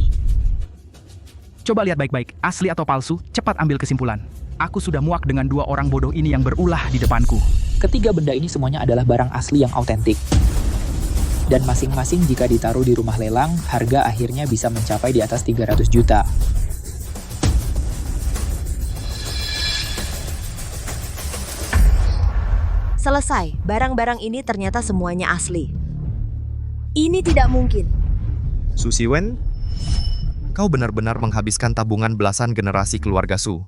Coba lihat baik-baik, asli atau palsu, cepat ambil kesimpulan. Aku sudah muak dengan 2 orang bodoh ini yang berulah di depanku. Ketiga benda ini semuanya adalah barang asli yang autentik. Dan masing-masing jika ditaruh di rumah lelang, harga akhirnya bisa mencapai di atas 300 juta. Selesai, barang-barang ini ternyata semuanya asli. Ini tidak mungkin. Su Siwen, kau benar-benar menghabiskan tabungan belasan generasi keluarga Su.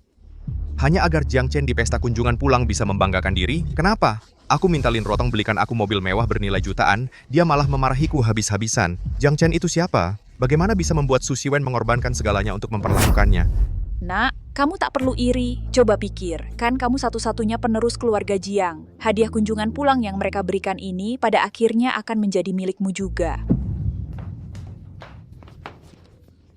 Hanya agar Jiang Chen di pesta kunjungan pulang bisa membanggakan diri? Kenapa? Aku minta Lin Rotong belikan aku mobil mewah bernilai jutaan, dia malah memarahiku habis-habisan. Jiang Chen itu siapa? Bagaimana bisa membuat Su Siwen mengorbankan segalanya untuk memperlakukannya? Nak, kamu tak perlu iri. Coba pikir, kan kamu satu-satunya penerus keluarga Jiang. Hadiah kunjungan pulang yang mereka berikan ini pada akhirnya akan menjadi milikmu juga.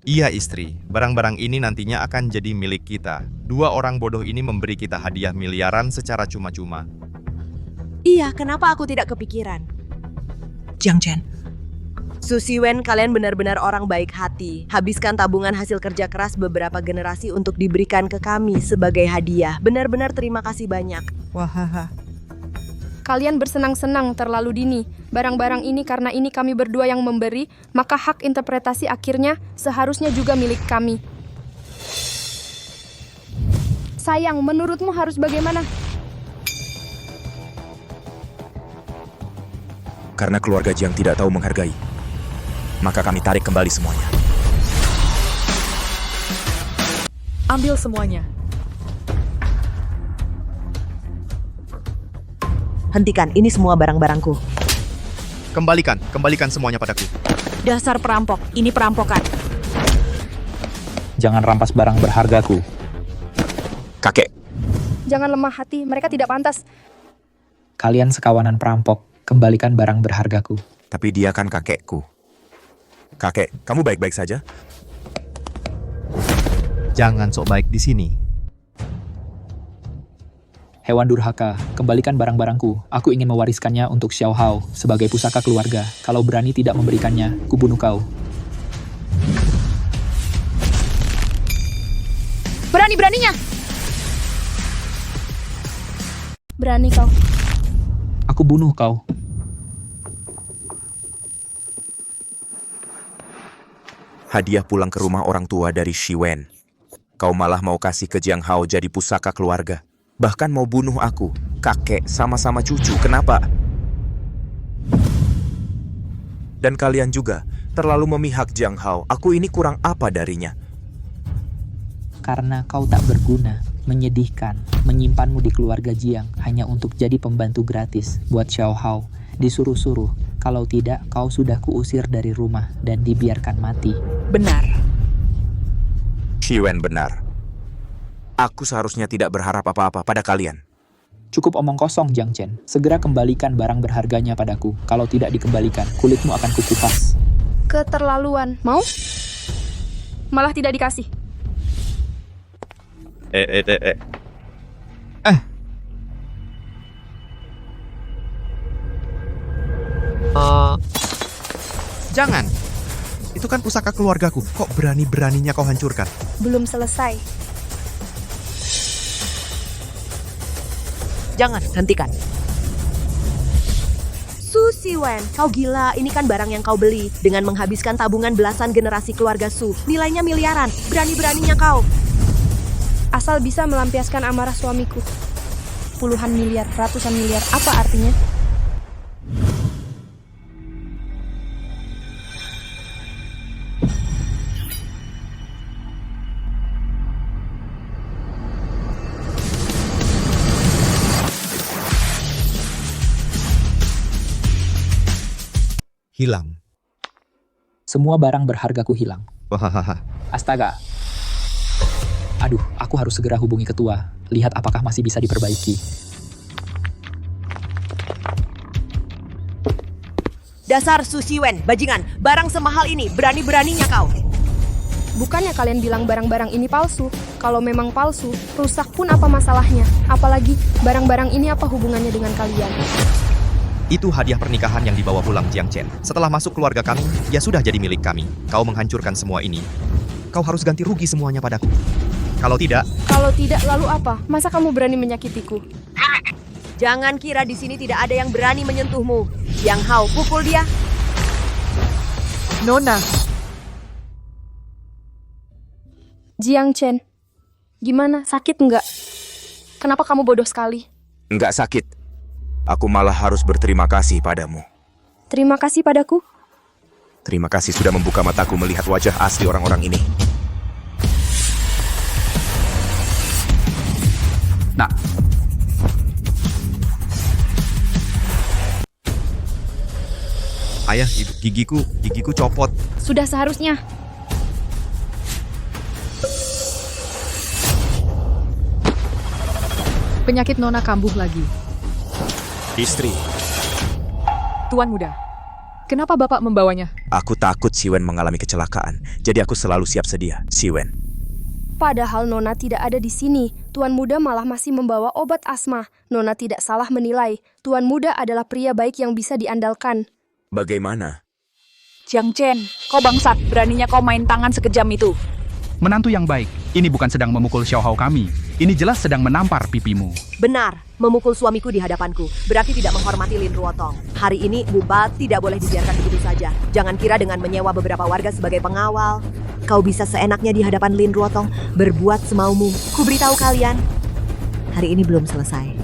Iya istri, barang-barang ini nantinya akan jadi milik kita. Dua orang bodoh ini memberi kita hadiah miliaran secara cuma-cuma. Iya, kenapa aku tidak kepikiran? Jiang Chen. Su Siwen, kalian benar-benar orang baik hati. Habiskan tabungan hasil kerja keras beberapa generasi untuk diberikan ke kami sebagai hadiah. Benar-benar terima kasih banyak. Wahaha. Kalian bersenang-senang terlalu dini. Barang-barang ini karena ini kami berdua yang memberi, maka hak interpretasi akhirnya seharusnya juga milik kami. Sayang, menurutmu harus bagaimana? Karena keluarga Jiang tidak tahu menghargai, maka kami tarik kembali semuanya. Ambil semuanya. Hentikan, ini semua barang-barangku. Kembalikan semuanya padaku. Dasar perampok, ini perampokan. Jangan rampas barang berhargaku. Kakek. Jangan lemah hati, mereka tidak pantas. Kalian sekawanan perampok, kembalikan barang berhargaku. Tapi dia kan kakekku. Kakek, kamu baik-baik saja? Jangan sok baik di sini. Hewan durhaka, kembalikan barang-barangku. Aku ingin mewariskannya untuk Xiao Hao sebagai pusaka keluarga. Kalau berani tidak memberikannya, kubunuh kau. Berani-beraninya! Berani kau. Aku bunuh kau. Hadiah pulang ke rumah orang tua dari Shi Wen. Kau malah mau kasih ke Jiang Hao jadi pusaka keluarga. Bahkan mau bunuh aku, kakek, sama-sama cucu. Kenapa? Dan kalian juga terlalu memihak Jiang Hao. Aku ini kurang apa darinya? Karena kau tak berguna, menyedihkan, menyimpanmu di keluarga Jiang hanya untuk jadi pembantu gratis buat Xiao Hao. Disuruh-suruh, kalau tidak kau sudah kuusir dari rumah dan dibiarkan mati. Benar. Shi Wen benar. Aku seharusnya tidak berharap apa-apa pada kalian. Cukup omong kosong, Jiang Chen. Segera kembalikan barang berharganya padaku. Kalau tidak dikembalikan, kulitmu akan kukupas. Keterlaluan. Mau? Malah tidak dikasih. Jangan. Itu kan pusaka keluargaku. Kok berani-beraninya kau hancurkan? Belum selesai. Jangan, hentikan. Su Siwen, kau gila. Ini kan barang yang kau beli. Dengan menghabiskan tabungan belasan generasi keluarga Su. Nilainya miliaran. Berani-beraninya kau. Asal bisa melampiaskan amarah suamiku. Puluhan miliar, ratusan miliar, apa artinya? Hilang. Semua barang berhargaku hilang. Wahahaha. Astaga. Aduh, aku harus segera hubungi ketua. Lihat apakah masih bisa diperbaiki. Dasar Su Siwen, bajingan. Barang semahal ini, berani-beraninya kau. Bukannya kalian bilang barang-barang ini palsu? Kalau memang palsu, rusak pun apa masalahnya? Apalagi, barang-barang ini apa hubungannya dengan kalian? Itu hadiah pernikahan yang dibawa pulang Jiang Chen. Setelah masuk keluarga kami, ya sudah jadi milik kami. Kau menghancurkan semua ini. Kau harus ganti rugi semuanya padaku. Kalau tidak... Kalau tidak, lalu apa? Masa kamu berani menyakitiku? Jangan kira di sini tidak ada yang berani menyentuhmu. Jiang Hao, pukul dia. Nona. Jiang Chen, gimana? Sakit nggak? Kenapa kamu bodoh sekali? Enggak sakit. Aku malah harus berterima kasih padamu. Terima kasih padaku? Terima kasih sudah membuka mataku melihat wajah asli orang-orang ini. Nah, Ayah, gigiku copot. Sudah seharusnya. Penyakit Nona kambuh lagi. Istri, Tuan Muda, kenapa Bapak membawanya? aku takut Siwen mengalami kecelakaan, jadi aku selalu siap sedia. Siwen. Padahal Nona tidak ada di sini. Tuan Muda malah masih membawa obat asma. Nona tidak salah menilai. Tuan Muda adalah pria baik yang bisa diandalkan. Bagaimana? Jiang Chen, kau bangsat, beraninya kau main tangan sekejam itu. menantu yang baik, ini bukan sedang memukul Xiao Hao kami. Ini jelas sedang menampar pipimu. Benar, memukul suamiku di hadapanku berarti tidak menghormati Lin Ruotong. Hari ini Buba tidak boleh dibiarkan begitu saja. Jangan kira dengan menyewa beberapa warga sebagai pengawal, kau bisa seenaknya di hadapan Lin Ruotong berbuat semaumu. Ku beritahu kalian, hari ini belum selesai.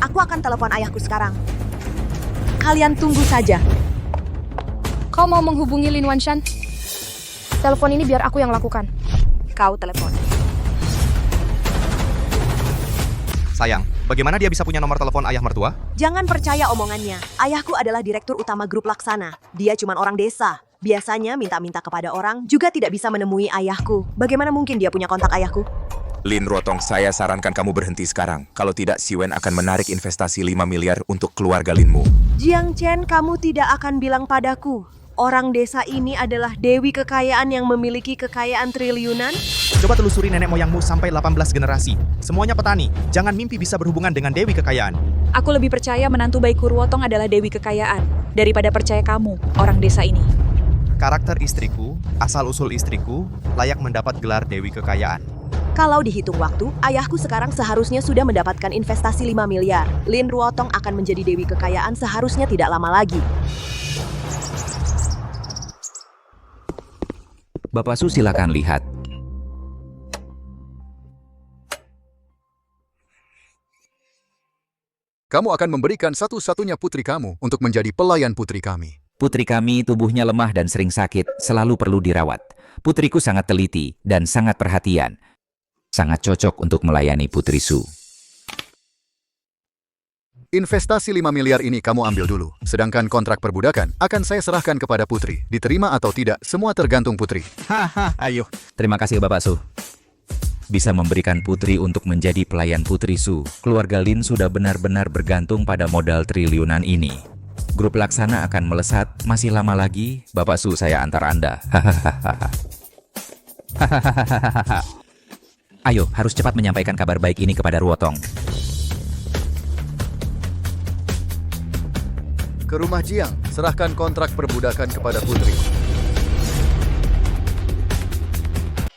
Aku akan telepon ayahku sekarang. Kalian tunggu saja. Kau mau menghubungi Lin Wanshan? Telepon ini biar aku yang lakukan. Kau telepon. Sayang, bagaimana dia bisa punya nomor telepon ayah mertua? Jangan percaya omongannya. Ayahku adalah direktur utama grup Laksana. Dia cuma orang desa. Biasanya minta-minta kepada orang juga tidak bisa menemui ayahku. Bagaimana mungkin dia punya kontak ayahku? Lin Ruotong, saya sarankan kamu berhenti sekarang. Kalau tidak, Siwen akan menarik investasi 5 miliar untuk keluarga Linmu. Jiang Chen, kamu tidak akan bilang padaku orang desa ini adalah dewi kekayaan yang memiliki kekayaan triliunan? Coba telusuri nenek moyangmu sampai 18 generasi. Semuanya petani. Jangan mimpi bisa berhubungan dengan dewi kekayaan. Aku lebih percaya menantu baikku Ruotong adalah dewi kekayaan daripada percaya kamu, orang desa ini. Karakter istriku, asal-usul istriku, layak mendapat gelar dewi kekayaan. Kalau dihitung waktu, ayahku sekarang seharusnya sudah mendapatkan investasi 5 miliar. Lin Ruotong akan menjadi dewi kekayaan seharusnya tidak lama lagi. Bapak Su, silakan lihat. Kamu akan memberikan satu-satunya putri kamu untuk menjadi pelayan putri kami. Putri kami tubuhnya lemah dan sering sakit, selalu perlu dirawat. Putriku sangat teliti dan sangat perhatian. Sangat cocok untuk melayani Putri Su. Investasi 5 miliar ini kamu ambil dulu. Sedangkan kontrak perbudakan akan saya serahkan kepada putri. Diterima atau tidak, semua tergantung putri. Haha, ayo. Terima kasih Bapak Su. Bisa memberikan putri untuk menjadi pelayan Putri Su. Keluarga Lin sudah benar-benar bergantung pada modal triliunan ini. Grup Laksana akan melesat, masih lama lagi. Bapak Su, saya antar Anda. Ayo, harus cepat menyampaikan kabar baik ini kepada Ruotong. Ke rumah Jiang, serahkan kontrak perbudakan kepada putri.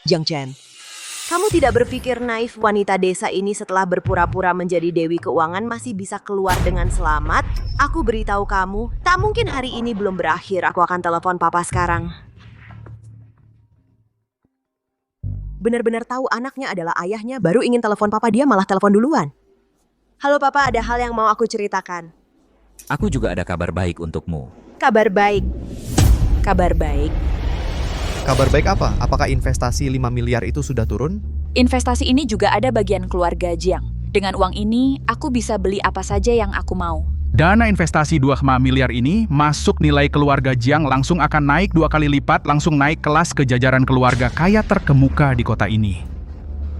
Jiang Chen, kamu tidak berpikir naif wanita desa ini setelah berpura-pura menjadi dewi keuangan masih bisa keluar dengan selamat? Aku beritahu kamu, tak mungkin hari ini belum berakhir. Aku akan telepon papa sekarang. Benar-benar tahu anaknya adalah ayahnya, baru ingin telepon papa, dia malah telepon duluan. Halo papa, ada hal yang mau aku ceritakan. Aku juga ada kabar baik untukmu. Kabar baik. Kabar baik. Kabar baik apa? Apakah investasi 5 miliar itu sudah turun? Investasi ini juga ada bagian keluarga Jiang. Dengan uang ini, aku bisa beli apa saja yang aku mau. Dana investasi 2 miliar ini masuk nilai keluarga Jiang langsung akan naik 2 kali lipat, langsung naik kelas ke jajaran keluarga kaya terkemuka di kota ini.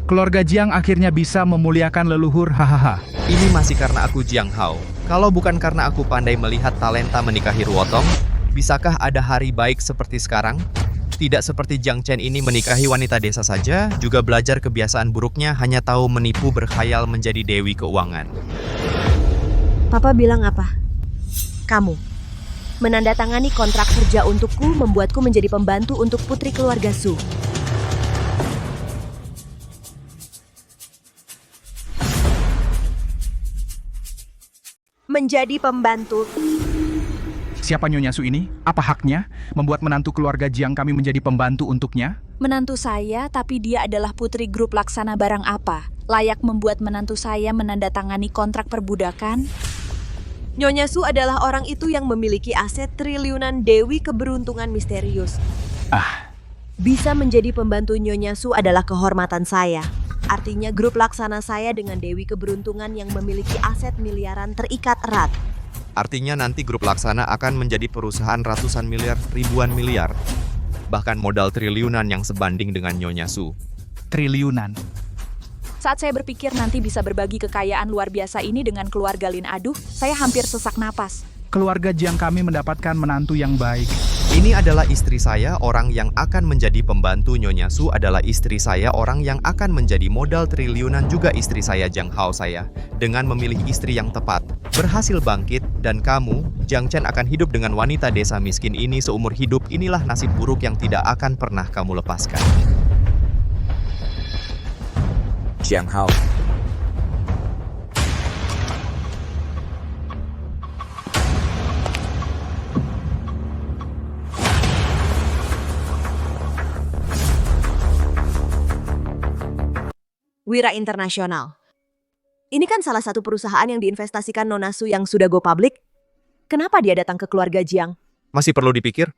Keluarga Jiang akhirnya bisa memuliakan leluhur, hahaha. Ini masih karena aku Jiang Hao. Kalau bukan karena aku pandai melihat talenta menikahi Ruotong, bisakah ada hari baik seperti sekarang? Tidak seperti Jiang Chen ini menikahi wanita desa saja, juga belajar kebiasaan buruknya, hanya tahu menipu berkhayal menjadi dewi keuangan. Papa bilang apa? Kamu menandatangani kontrak kerja untukku, membuatku menjadi pembantu untuk putri keluarga Su. Menjadi pembantu. Siapa Nyonya Su ini? Apa haknya membuat menantu keluarga Jiang kami menjadi pembantu untuknya? Menantu saya, tapi dia adalah putri grup Laksana barang apa? Layak membuat menantu saya menandatangani kontrak perbudakan? Nyonya Su adalah orang itu yang memiliki aset triliunan Dewi Keberuntungan Misterius. Bisa menjadi pembantu Nyonya Su adalah kehormatan saya. Artinya grup laksana saya dengan Dewi Keberuntungan yang memiliki aset miliaran terikat erat. Artinya nanti grup laksana akan menjadi perusahaan ratusan miliar, ribuan miliar. Bahkan modal triliunan yang sebanding dengan Nyonya Su. Triliunan. Saat saya berpikir nanti bisa berbagi kekayaan luar biasa ini dengan keluarga Lin Aduh, saya hampir sesak napas. Keluarga Jiang kami mendapatkan menantu yang baik. Ini adalah istri saya, orang yang akan menjadi pembantu Nyonya Su adalah istri saya, orang yang akan menjadi modal triliunan juga istri saya, Jiang Hao saya. Dengan memilih istri yang tepat, berhasil bangkit, dan kamu, Jiang Chen akan hidup dengan wanita desa miskin ini seumur hidup. Inilah nasib buruk yang tidak akan pernah kamu lepaskan. Jiang Hao. Wira Internasional. Ini kan salah satu perusahaan yang diinvestasikan Nona Su yang sudah go public. Kenapa dia datang ke keluarga Jiang? Masih perlu dipikir?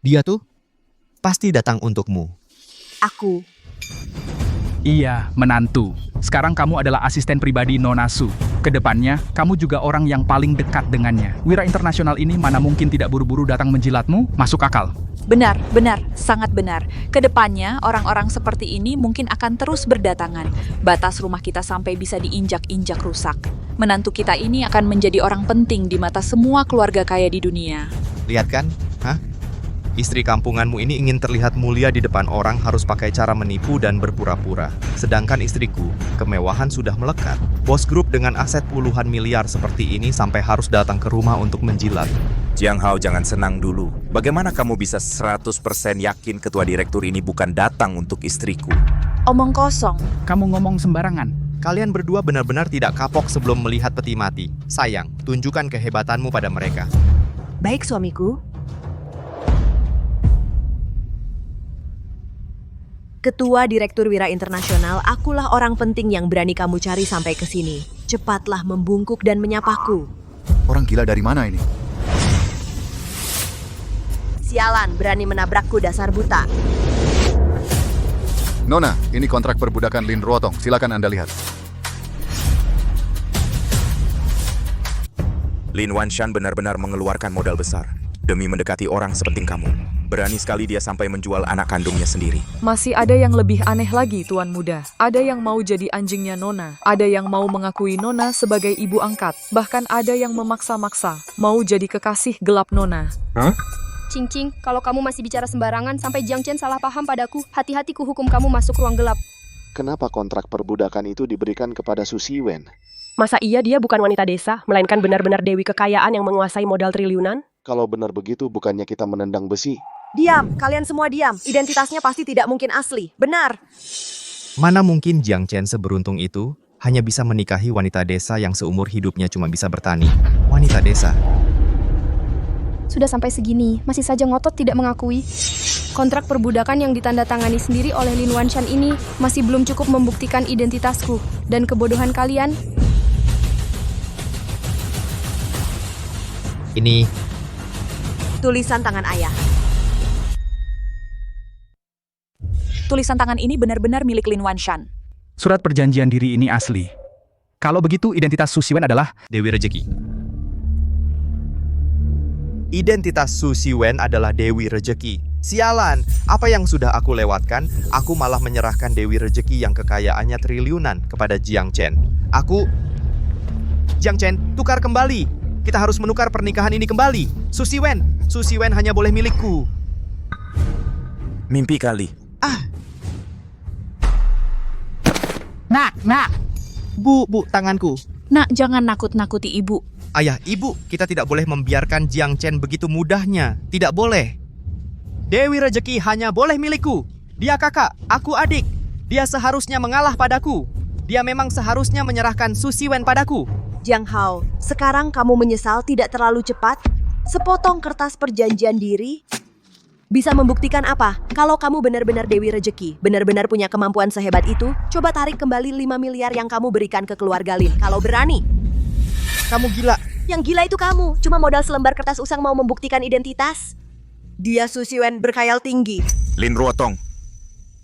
Dia tuh pasti datang untukmu. Aku. Iya, menantu. Sekarang kamu adalah asisten pribadi Nona Su. Kedepannya, kamu juga orang yang paling dekat dengannya. Wira Internasional ini mana mungkin tidak buru-buru datang menjilatmu? Masuk akal. Benar, sangat benar. Kedepannya, orang-orang seperti ini mungkin akan terus berdatangan. Batas rumah kita sampai bisa diinjak-injak rusak. Menantu kita ini akan menjadi orang penting di mata semua keluarga kaya di dunia. Lihat kan? Hah? Istri kampunganmu ini ingin terlihat mulia di depan orang, harus pakai cara menipu dan berpura-pura. Sedangkan istriku, kemewahan sudah melekat. Bos grup dengan aset puluhan miliar seperti ini sampai harus datang ke rumah untuk menjilat. Jiang Hao, jangan senang dulu. Bagaimana kamu bisa 100% yakin ketua direktur ini bukan datang untuk istriku? Omong kosong. Kamu ngomong sembarangan. Kalian berdua benar-benar tidak kapok sebelum melihat peti mati. Sayang, tunjukkan kehebatanmu pada mereka. Baik, suamiku. Ketua Direktur Wira Internasional, akulah orang penting yang berani kamu cari sampai ke sini. Cepatlah membungkuk dan menyapaku. Orang gila dari mana ini? Sialan, berani menabrakku dasar buta. Nona, ini kontrak perbudakan Lin Ruotong. Silakan Anda lihat. Lin Wanshan benar-benar mengeluarkan modal besar demi mendekati orang sepenting kamu. Berani sekali dia sampai menjual anak kandungnya sendiri. Masih ada yang lebih aneh lagi, Tuan Muda. Ada yang mau jadi anjingnya Nona. Ada yang mau mengakui Nona sebagai ibu angkat. Bahkan ada yang memaksa-maksa mau jadi kekasih gelap Nona. Hah? Cing-cing, kalau kamu masih bicara sembarangan sampai Jiang Chen salah paham padaku, hati-hati ku hukum kamu masuk ruang gelap. Kenapa kontrak perbudakan itu diberikan kepada Su Siwen? Masa iya dia bukan wanita desa, melainkan benar-benar dewi kekayaan yang menguasai modal triliunan? Kalau benar begitu, bukannya kita menendang besi? Diam, kalian semua diam. Identitasnya pasti tidak mungkin asli. Benar. Mana mungkin Jiang Chen seberuntung itu hanya bisa menikahi wanita desa yang seumur hidupnya cuma bisa bertani. Wanita desa. Sudah sampai segini, masih saja ngotot tidak mengakui. Kontrak perbudakan yang ditandatangani sendiri oleh Lin Wanshan ini masih belum cukup membuktikan identitasku dan kebodohan kalian. Ini tulisan tangan ayah. Tulisan tangan ini benar-benar milik Lin Wanshan. Surat perjanjian diri ini asli. Kalau begitu, identitas Su Siwen adalah Dewi Rejeki. Identitas Su Siwen adalah Dewi Rejeki. Sialan, apa yang sudah aku lewatkan? Aku malah menyerahkan Dewi Rejeki yang kekayaannya triliunan kepada Jiang Chen. Jiang Chen, tukar kembali. Kita harus menukar pernikahan ini kembali. Su Siwen hanya boleh milikku. Mimpi kali. Nak. Bu, tanganku. Nak, jangan nakut-nakuti ibu. Ayah, ibu, kita tidak boleh membiarkan Jiang Chen begitu mudahnya. Tidak boleh. Dewi Rejeki hanya boleh milikku. Dia kakak, aku adik. Dia seharusnya mengalah padaku. Dia memang seharusnya menyerahkan Su Siwen padaku. Jiang Hao, sekarang kamu menyesal tidak terlalu cepat? Sepotong kertas perjanjian diri bisa membuktikan apa? Kalau kamu benar-benar Dewi Rejeki, benar-benar punya kemampuan sehebat itu, coba tarik kembali 5 miliar yang kamu berikan ke keluarga Lin. Kalau berani. Kamu gila. Yang gila itu kamu. Cuma modal selembar kertas usang mau membuktikan identitas. Dia Su Xiwen berkhayal tinggi. Lin Ruotong,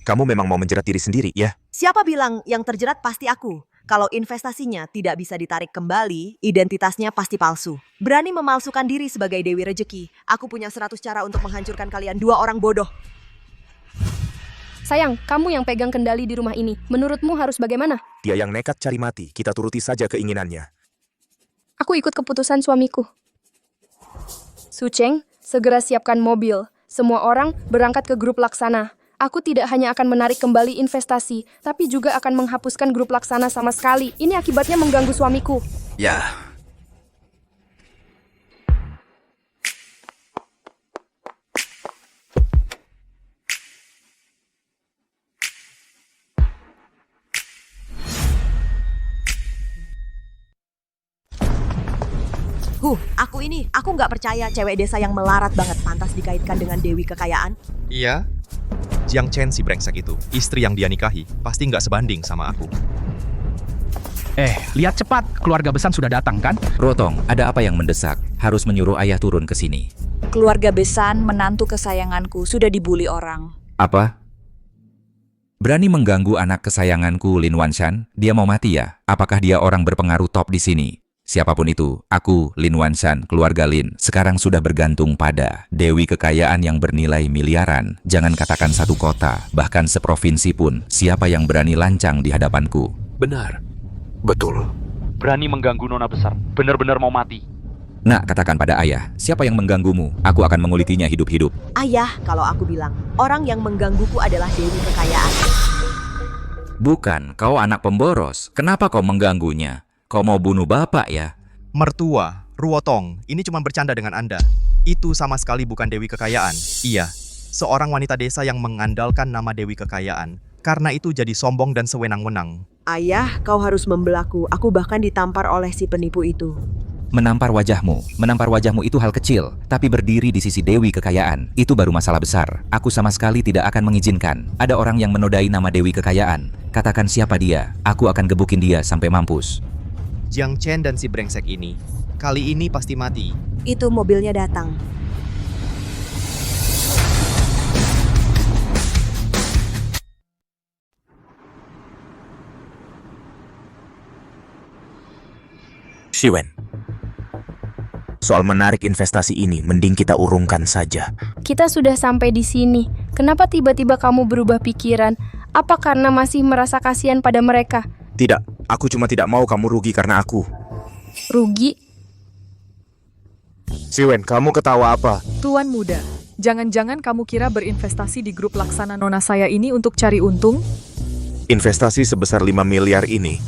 kamu memang mau menjerat diri sendiri, ya? Siapa bilang yang terjerat pasti aku? Kalau investasinya tidak bisa ditarik kembali, identitasnya pasti palsu. Berani memalsukan diri sebagai Dewi Rejeki. Aku punya 100 cara untuk menghancurkan kalian 2 orang bodoh. Sayang, kamu yang pegang kendali di rumah ini. Menurutmu harus bagaimana? Dia yang nekat cari mati, kita turuti saja keinginannya. Aku ikut keputusan suamiku. Su Cheng, segera siapkan mobil. Semua orang berangkat ke grup laksana. Aku tidak hanya akan menarik kembali investasi, tapi juga akan menghapuskan grup laksana sama sekali. Ini akibatnya mengganggu suamiku. Ya. Aku nggak percaya cewek desa yang melarat banget pantas dikaitkan dengan Dewi Kekayaan. Iya. Jiang Chen si brengsek itu, istri yang dia nikahi, pasti nggak sebanding sama aku. Lihat cepat, keluarga Besan sudah datang kan? Ruotong, ada apa yang mendesak? Harus menyuruh ayah turun ke sini. Keluarga Besan, menantu kesayanganku, sudah dibully orang. Apa? Berani mengganggu anak kesayanganku Lin Wanshan? Dia mau mati ya? Apakah dia orang berpengaruh top di sini? Siapapun itu, aku, Lin Wanshan, keluarga Lin, sekarang sudah bergantung pada Dewi Kekayaan yang bernilai miliaran. Jangan katakan satu kota, bahkan seprovinsi pun, siapa yang berani lancang di hadapanku? Benar. Betul. Berani mengganggu nona besar. Benar-benar mau mati. Nak, katakan pada ayah, siapa yang mengganggumu? Aku akan mengulitinya hidup-hidup. Ayah, kalau aku bilang, orang yang menggangguku adalah Dewi Kekayaan. Bukan, kau anak pemboros. Kenapa kau mengganggunya? Kau mau bunuh bapak ya? Mertua, Ruotong, ini cuma bercanda dengan Anda. Itu sama sekali bukan Dewi Kekayaan. Iya, seorang wanita desa yang mengandalkan nama Dewi Kekayaan. Karena itu jadi sombong dan sewenang-wenang. Ayah, kau harus membelaku. Aku bahkan ditampar oleh si penipu itu. Menampar wajahmu itu hal kecil, tapi berdiri di sisi Dewi Kekayaan, itu baru masalah besar. Aku sama sekali tidak akan mengizinkan. Ada orang yang menodai nama Dewi Kekayaan. Katakan siapa dia, aku akan gebukin dia sampai mampus. Jiang Chen dan si brengsek ini, kali ini pasti mati. Itu mobilnya datang. Xiwen, soal menarik investasi ini, mending kita urungkan saja. Kita sudah sampai di sini. Kenapa tiba-tiba kamu berubah pikiran? Apa karena masih merasa kasihan pada mereka? Tidak, aku cuma tidak mau kamu rugi karena aku. Rugi? Xiwen, kamu ketawa apa? Tuan muda, jangan-jangan kamu kira berinvestasi di grup laksana nona saya ini untuk cari untung? Investasi sebesar 5 miliar ini,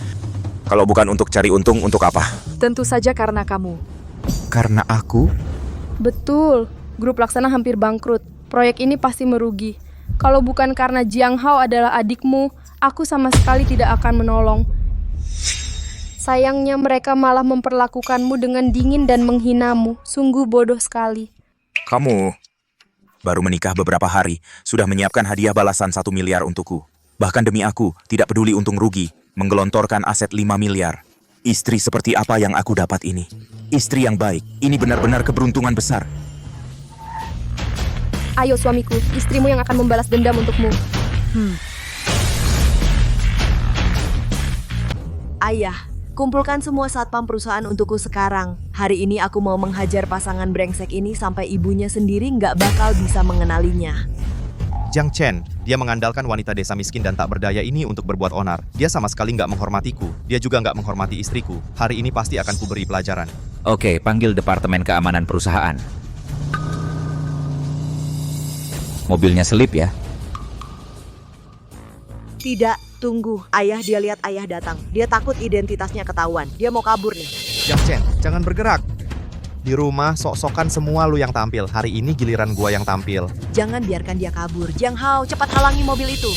kalau bukan untuk cari untung, untuk apa? Tentu saja karena kamu. Karena aku? Betul, grup laksana hampir bangkrut. Proyek ini pasti merugi. Kalau bukan karena Jiang Hao adalah adikmu, aku sama sekali tidak akan menolong. Sayangnya mereka malah memperlakukanmu dengan dingin dan menghinamu. Sungguh bodoh sekali. Kamu baru menikah beberapa hari, sudah menyiapkan hadiah balasan 1 miliar untukku. Bahkan demi aku, tidak peduli untung rugi, menggelontorkan aset 5 miliar. Istri seperti apa yang aku dapat ini? Istri yang baik, ini benar-benar keberuntungan besar. Ayo suamiku, istrimu yang akan membalas dendam untukmu. Ayah, kumpulkan semua satpam perusahaan untukku sekarang. Hari ini aku mau menghajar pasangan brengsek ini sampai ibunya sendiri nggak bakal bisa mengenalinya. Jiang Chen, dia mengandalkan wanita desa miskin dan tak berdaya ini untuk berbuat onar. Dia sama sekali nggak menghormatiku. Dia juga nggak menghormati istriku. Hari ini pasti akan kuberi pelajaran. Oke, panggil Departemen Keamanan Perusahaan. Mobilnya selip ya? Tidak, tunggu. Ayah, dia lihat ayah datang. Dia takut identitasnya ketahuan. Dia mau kabur nih. Jiang Chen, jangan bergerak. Di rumah, sok-sokan semua lu yang tampil. Hari ini giliran gua yang tampil. Jangan biarkan dia kabur. Jiang Hao, cepat halangi mobil itu.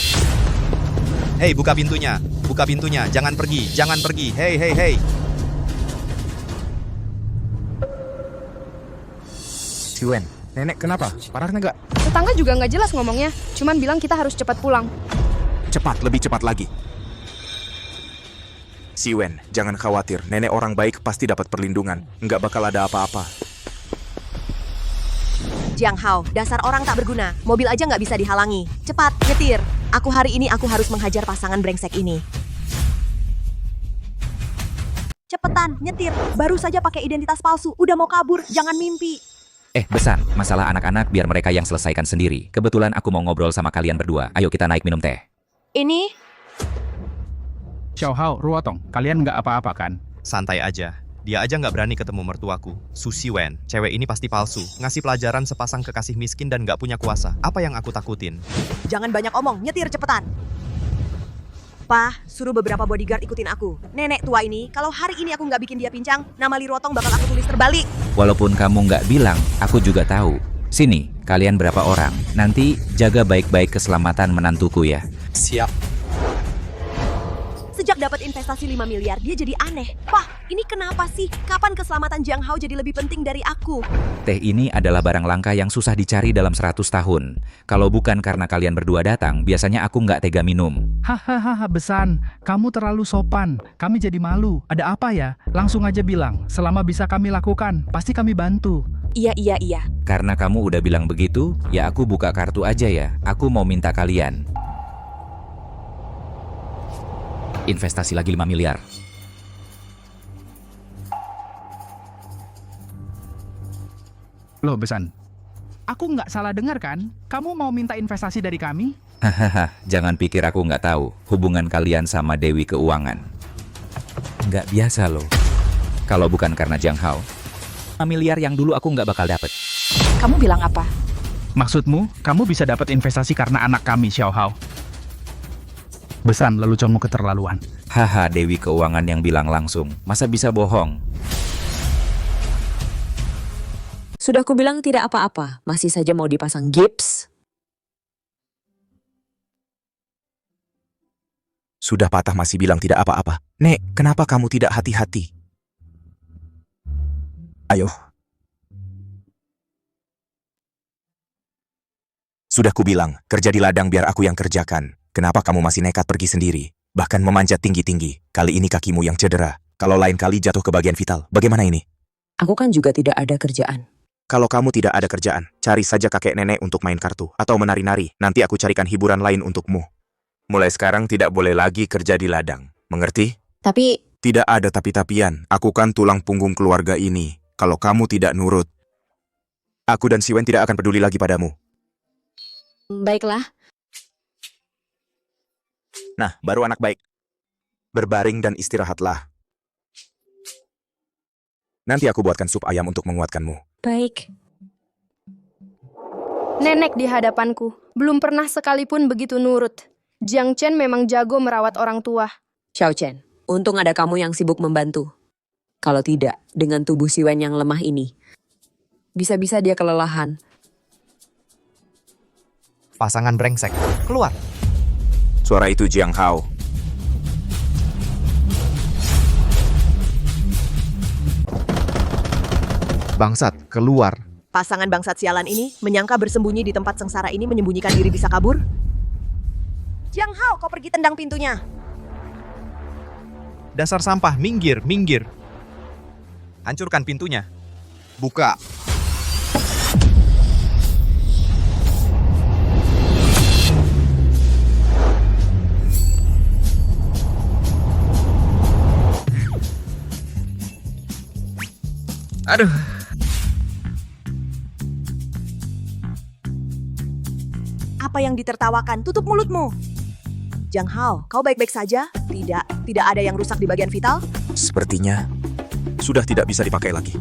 Hei, buka pintunya. Buka pintunya. Jangan pergi. Jangan pergi. Hei, hei, hei. Xiwen, nenek kenapa? Parah nggak? Tetangga juga nggak jelas ngomongnya. Cuman bilang kita harus cepat pulang. Cepat, lebih cepat lagi. Siwen, jangan khawatir. Nenek orang baik pasti dapat perlindungan. Nggak bakal ada apa-apa. Jiang Hao, dasar orang tak berguna. Mobil aja nggak bisa dihalangi. Cepat, nyetir. Hari ini aku harus menghajar pasangan brengsek ini. Cepetan, nyetir. Baru saja pakai identitas palsu. Udah mau kabur, jangan mimpi. Besan, masalah anak-anak biar mereka yang selesaikan sendiri. Kebetulan aku mau ngobrol sama kalian berdua. Ayo kita naik minum teh. Ini? Xiao Hao, Ruotong, kalian nggak apa-apa kan? Santai aja. Dia aja nggak berani ketemu mertuaku. Su Siwen, cewek ini pasti palsu. Ngasih pelajaran sepasang kekasih miskin dan nggak punya kuasa. Apa yang aku takutin? Jangan banyak omong, nyetir cepetan. Pah, suruh beberapa bodyguard ikutin aku. Nenek tua ini, kalau hari ini aku nggak bikin dia pincang, nama Li Ruotong bakal aku tulis terbalik. Walaupun kamu nggak bilang, aku juga tahu. Sini, kalian berapa orang? Nanti jaga baik-baik keselamatan menantuku ya. Siap. Sejak dapat investasi 5 miliar, dia jadi aneh. Pah, ini kenapa sih? Kapan keselamatan Jiang Hao jadi lebih penting dari aku? Teh ini adalah barang langka yang susah dicari dalam 100 tahun. Kalau bukan karena kalian berdua datang, biasanya aku nggak tega minum. Hahaha, Besan, kamu terlalu sopan. Kami jadi malu. Ada apa ya? Langsung aja bilang. Selama bisa kami lakukan, pasti kami bantu. Iya. Karena kamu udah bilang begitu, ya aku buka kartu aja ya. Aku mau minta kalian investasi lagi 5 miliar. Loh, Besan. Aku nggak salah dengar kan? Kamu mau minta investasi dari kami? Hahaha, jangan pikir aku nggak tahu hubungan kalian sama Dewi Keuangan. Nggak biasa loh. Kalau bukan karena Jiang Hao, 5 miliar yang dulu aku nggak bakal dapet. Kamu bilang apa? Maksudmu, kamu bisa dapat investasi karena anak kami, Xiao Hao. Besan, leluconmu keterlaluan. Haha, Dewi Keuangan yang bilang langsung. Masa bisa bohong? Sudah aku bilang tidak apa-apa, masih saja mau dipasang gips. Sudah patah masih bilang tidak apa-apa. Nek, kenapa kamu tidak hati-hati? Ayo. Sudah kubilang, kerja di ladang biar aku yang kerjakan. Kenapa kamu masih nekat pergi sendiri? Bahkan memanjat tinggi-tinggi. Kali ini kakimu yang cedera. Kalau lain kali jatuh ke bagian vital. Bagaimana ini? Aku kan juga tidak ada kerjaan. Kalau kamu tidak ada kerjaan, cari saja kakek nenek untuk main kartu. Atau menari-nari. Nanti aku carikan hiburan lain untukmu. Mulai sekarang tidak boleh lagi kerja di ladang. Mengerti? Tapi... Tidak ada tapi-tapian. Aku kan tulang punggung keluarga ini. Kalau kamu tidak nurut, aku dan Siwen tidak akan peduli lagi padamu. Baiklah. Nah, baru anak baik. Berbaring dan istirahatlah. Nanti aku buatkan sup ayam untuk menguatkanmu. Baik. Nenek di hadapanku, belum pernah sekalipun begitu nurut. Jiang Chen memang jago merawat orang tua. Xiao Chen, untung ada kamu yang sibuk membantu. Kalau tidak, dengan tubuh Siwen yang lemah ini, bisa-bisa dia kelelahan. Pasangan brengsek, keluar. Suara itu Jiang Hao. Bangsat, keluar. Pasangan bangsat sialan ini menyangka bersembunyi di tempat sengsara ini menyembunyikan diri bisa kabur? Jiang Hao, kau pergi tendang pintunya. Dasar sampah, minggir, minggir. Hancurkan pintunya. Buka. Aduh. Apa yang ditertawakan? Tutup mulutmu. Jiang Hao, kau baik-baik saja? Tidak ada yang rusak di bagian vital? Sepertinya sudah tidak bisa dipakai lagi.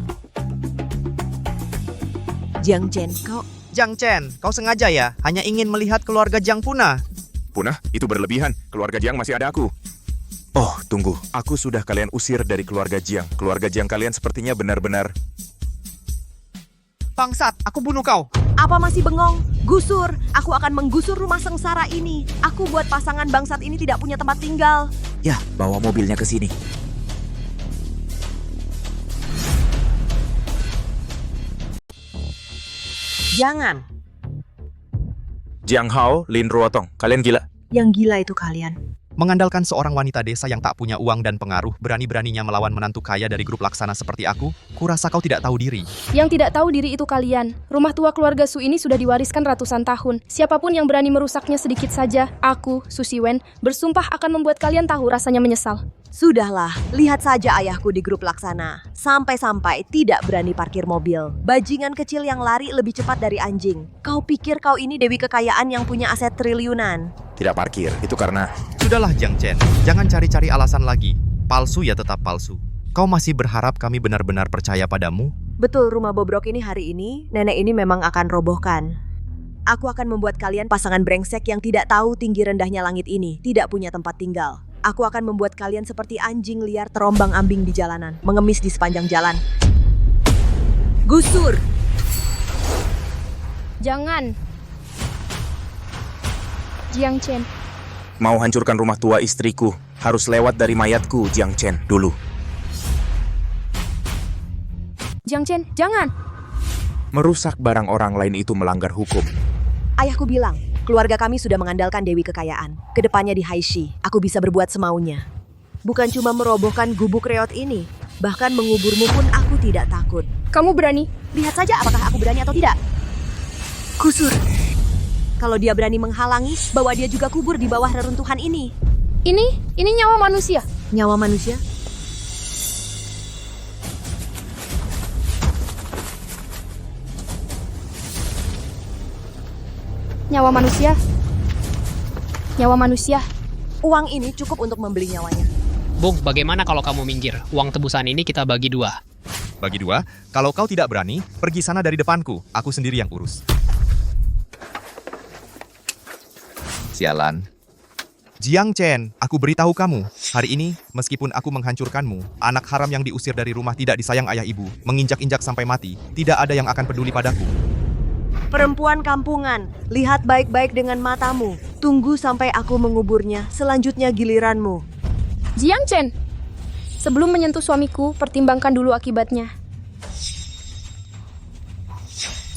Jiang Chen, kau... Jiang Chen, kau sengaja ya? Hanya ingin melihat keluarga Jiang punah. Punah? Itu berlebihan. Keluarga Jiang masih ada aku. Oh, tunggu. Aku sudah kalian usir dari keluarga Jiang. Keluarga Jiang kalian sepertinya benar-benar... Bangsat, aku bunuh kau. Apa masih bengong? Gusur! Aku akan menggusur rumah sengsara ini. Aku buat pasangan bangsat ini tidak punya tempat tinggal. Ya, bawa mobilnya ke sini. Jangan. Jiang Hao, Lin Ruotong, kalian gila? Yang gila itu kalian. Mengandalkan seorang wanita desa yang tak punya uang dan pengaruh, berani-beraninya melawan menantu kaya dari grup Laksana seperti aku, kurasa kau tidak tahu diri. Yang tidak tahu diri itu kalian. Rumah tua keluarga Su ini sudah diwariskan ratusan tahun. Siapapun yang berani merusaknya sedikit saja, aku, Su Siwen, bersumpah akan membuat kalian tahu rasanya menyesal. Sudahlah, lihat saja ayahku di grup Laksana. Sampai-sampai tidak berani parkir mobil. Bajingan kecil yang lari lebih cepat dari anjing. Kau pikir kau ini dewi kekayaan yang punya aset triliunan? Tidak parkir, itu karena... Sudahlah Jiang Chen, jangan cari-cari alasan lagi. Palsu ya tetap palsu. Kau masih berharap kami benar-benar percaya padamu? Betul, rumah bobrok ini hari ini, nenek ini memang akan robohkan. Aku akan membuat kalian pasangan brengsek yang tidak tahu tinggi rendahnya langit ini, tidak punya tempat tinggal. Aku akan membuat kalian seperti anjing liar terombang-ambing di jalanan, mengemis di sepanjang jalan. Gusur! Jangan. Jiang Chen. Mau hancurkan rumah tua istriku, harus lewat dari mayatku, Jiang Chen, dulu. Jiang Chen, jangan. Merusak barang orang lain itu melanggar hukum. Ayahku bilang, keluarga kami sudah mengandalkan dewi kekayaan. Kedepannya di Haishi, aku bisa berbuat semaunya. Bukan cuma merobohkan gubuk reot ini, bahkan menguburmu pun aku tidak takut. Kamu berani? Lihat saja apakah aku berani atau tidak. Kusur. Kalau dia berani menghalangi, bawa dia juga kubur di bawah reruntuhan ini. Ini nyawa manusia. Nyawa manusia? Nyawa manusia. Nyawa manusia. Uang ini cukup untuk membeli nyawanya. Bung, bagaimana kalau kamu minggir? Uang tebusan ini kita bagi 2. Bagi 2, kalau kau tidak berani, pergi sana dari depanku. Aku sendiri yang urus. Sialan. Jiang Chen, aku beritahu kamu. Hari ini, meskipun aku menghancurkanmu, anak haram yang diusir dari rumah tidak disayang ayah ibu, menginjak-injak sampai mati, tidak ada yang akan peduli padaku. Perempuan kampungan, lihat baik-baik dengan matamu. Tunggu sampai aku menguburnya, selanjutnya giliranmu. Jiang Chen, sebelum menyentuh suamiku, pertimbangkan dulu akibatnya.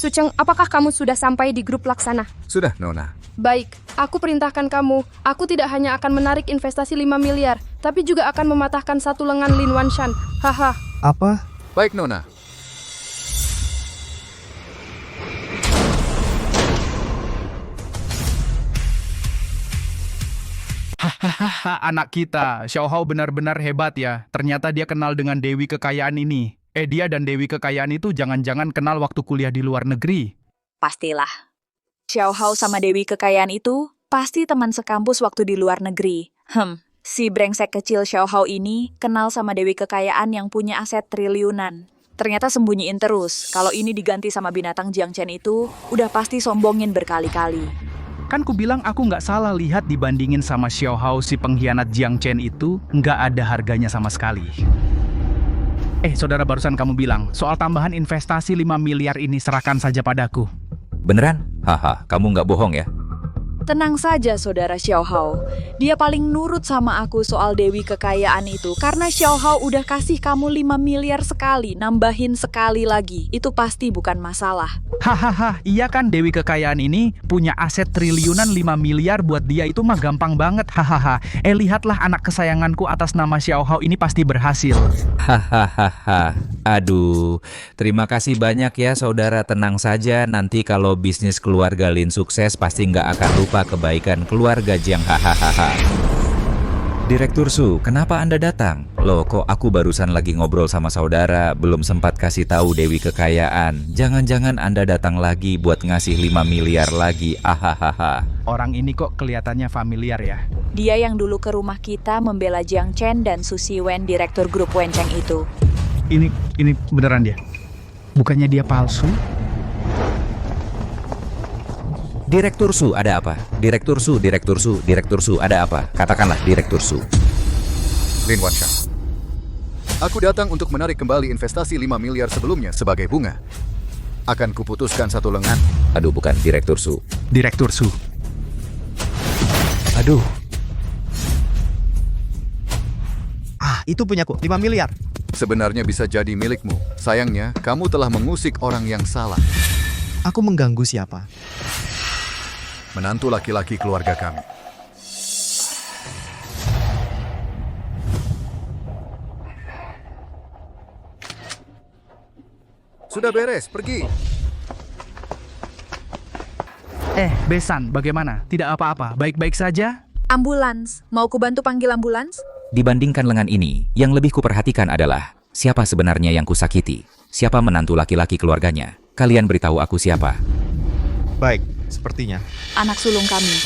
Sucheng, apakah kamu sudah sampai di grup Laksana? Sudah, Nona. Baik, aku perintahkan kamu. Aku tidak hanya akan menarik investasi 5 miliar, tapi juga akan mematahkan satu lengan Lin Wanshan. Haha. Apa? Baik, Nona. Hahaha, anak kita, Xiao Hao benar-benar hebat ya. Ternyata dia kenal dengan dewi kekayaan ini. Dia dan dewi kekayaan itu jangan-jangan kenal waktu kuliah di luar negeri. Pastilah. Xiao Hao sama dewi kekayaan itu pasti teman sekampus waktu di luar negeri. Si brengsek kecil Xiao Hao ini kenal sama dewi kekayaan yang punya aset triliunan. Ternyata sembunyiin terus. Kalau ini diganti sama binatang Jiang Chen itu, udah pasti sombongin berkali-kali. Kan ku bilang aku nggak salah lihat dibandingin sama Xiao Hao si pengkhianat Jiang Chen itu, nggak ada harganya sama sekali. Saudara barusan kamu bilang, soal tambahan investasi 5 miliar ini serahkan saja padaku. Beneran? Haha, kamu nggak bohong ya? Tenang saja, saudara Xiao Hao. Dia paling nurut sama aku soal dewi kekayaan itu. Karena Xiao Hao udah kasih kamu 5 miliar sekali, nambahin sekali lagi. Itu pasti bukan masalah. Hahaha, iya kan dewi kekayaan ini punya aset triliunan 5 miliar buat dia itu mah gampang banget. Hahaha, lihatlah anak kesayanganku atas nama Xiao Hao ini pasti berhasil. Hahaha, aduh, terima kasih banyak ya saudara, tenang saja. Nanti kalau bisnis keluarga Lin sukses pasti nggak akan lupa kebaikan keluarga Jiang. Hahaha. Direktur Su, kenapa Anda datang? Loh, kok aku barusan lagi ngobrol sama saudara, belum sempat kasih tahu dewi kekayaan. Jangan-jangan Anda datang lagi buat ngasih 5 miliar lagi. Ahahaha. Orang ini kok kelihatannya familiar ya? Dia yang dulu ke rumah kita membela Jiang Chen dan Su Siwen, direktur grup Wencheng itu. Ini beneran dia? Bukannya dia palsu? Direktur Su, ada apa? Direktur Su, ada apa? Katakanlah, Direktur Su. Lin Wanshan. Aku datang untuk menarik kembali investasi 5 miliar sebelumnya sebagai bunga. Akan kuputuskan satu lengan. Aduh, bukan Direktur Su. Direktur Su. Aduh. Itu punyaku, 5 miliar. Sebenarnya bisa jadi milikmu. Sayangnya, kamu telah mengusik orang yang salah. Aku mengganggu siapa? Menantu laki-laki keluarga kami. Sudah beres, pergi. Besan, bagaimana? Tidak apa-apa, baik-baik saja? Ambulans, mau ku bantu panggil ambulans? Dibandingkan lengan ini, yang lebih kuperhatikan adalah siapa sebenarnya yang kusakiti, siapa menantu laki-laki keluarganya. Kalian beritahu aku siapa. Baik, sepertinya. Anak sulung kami.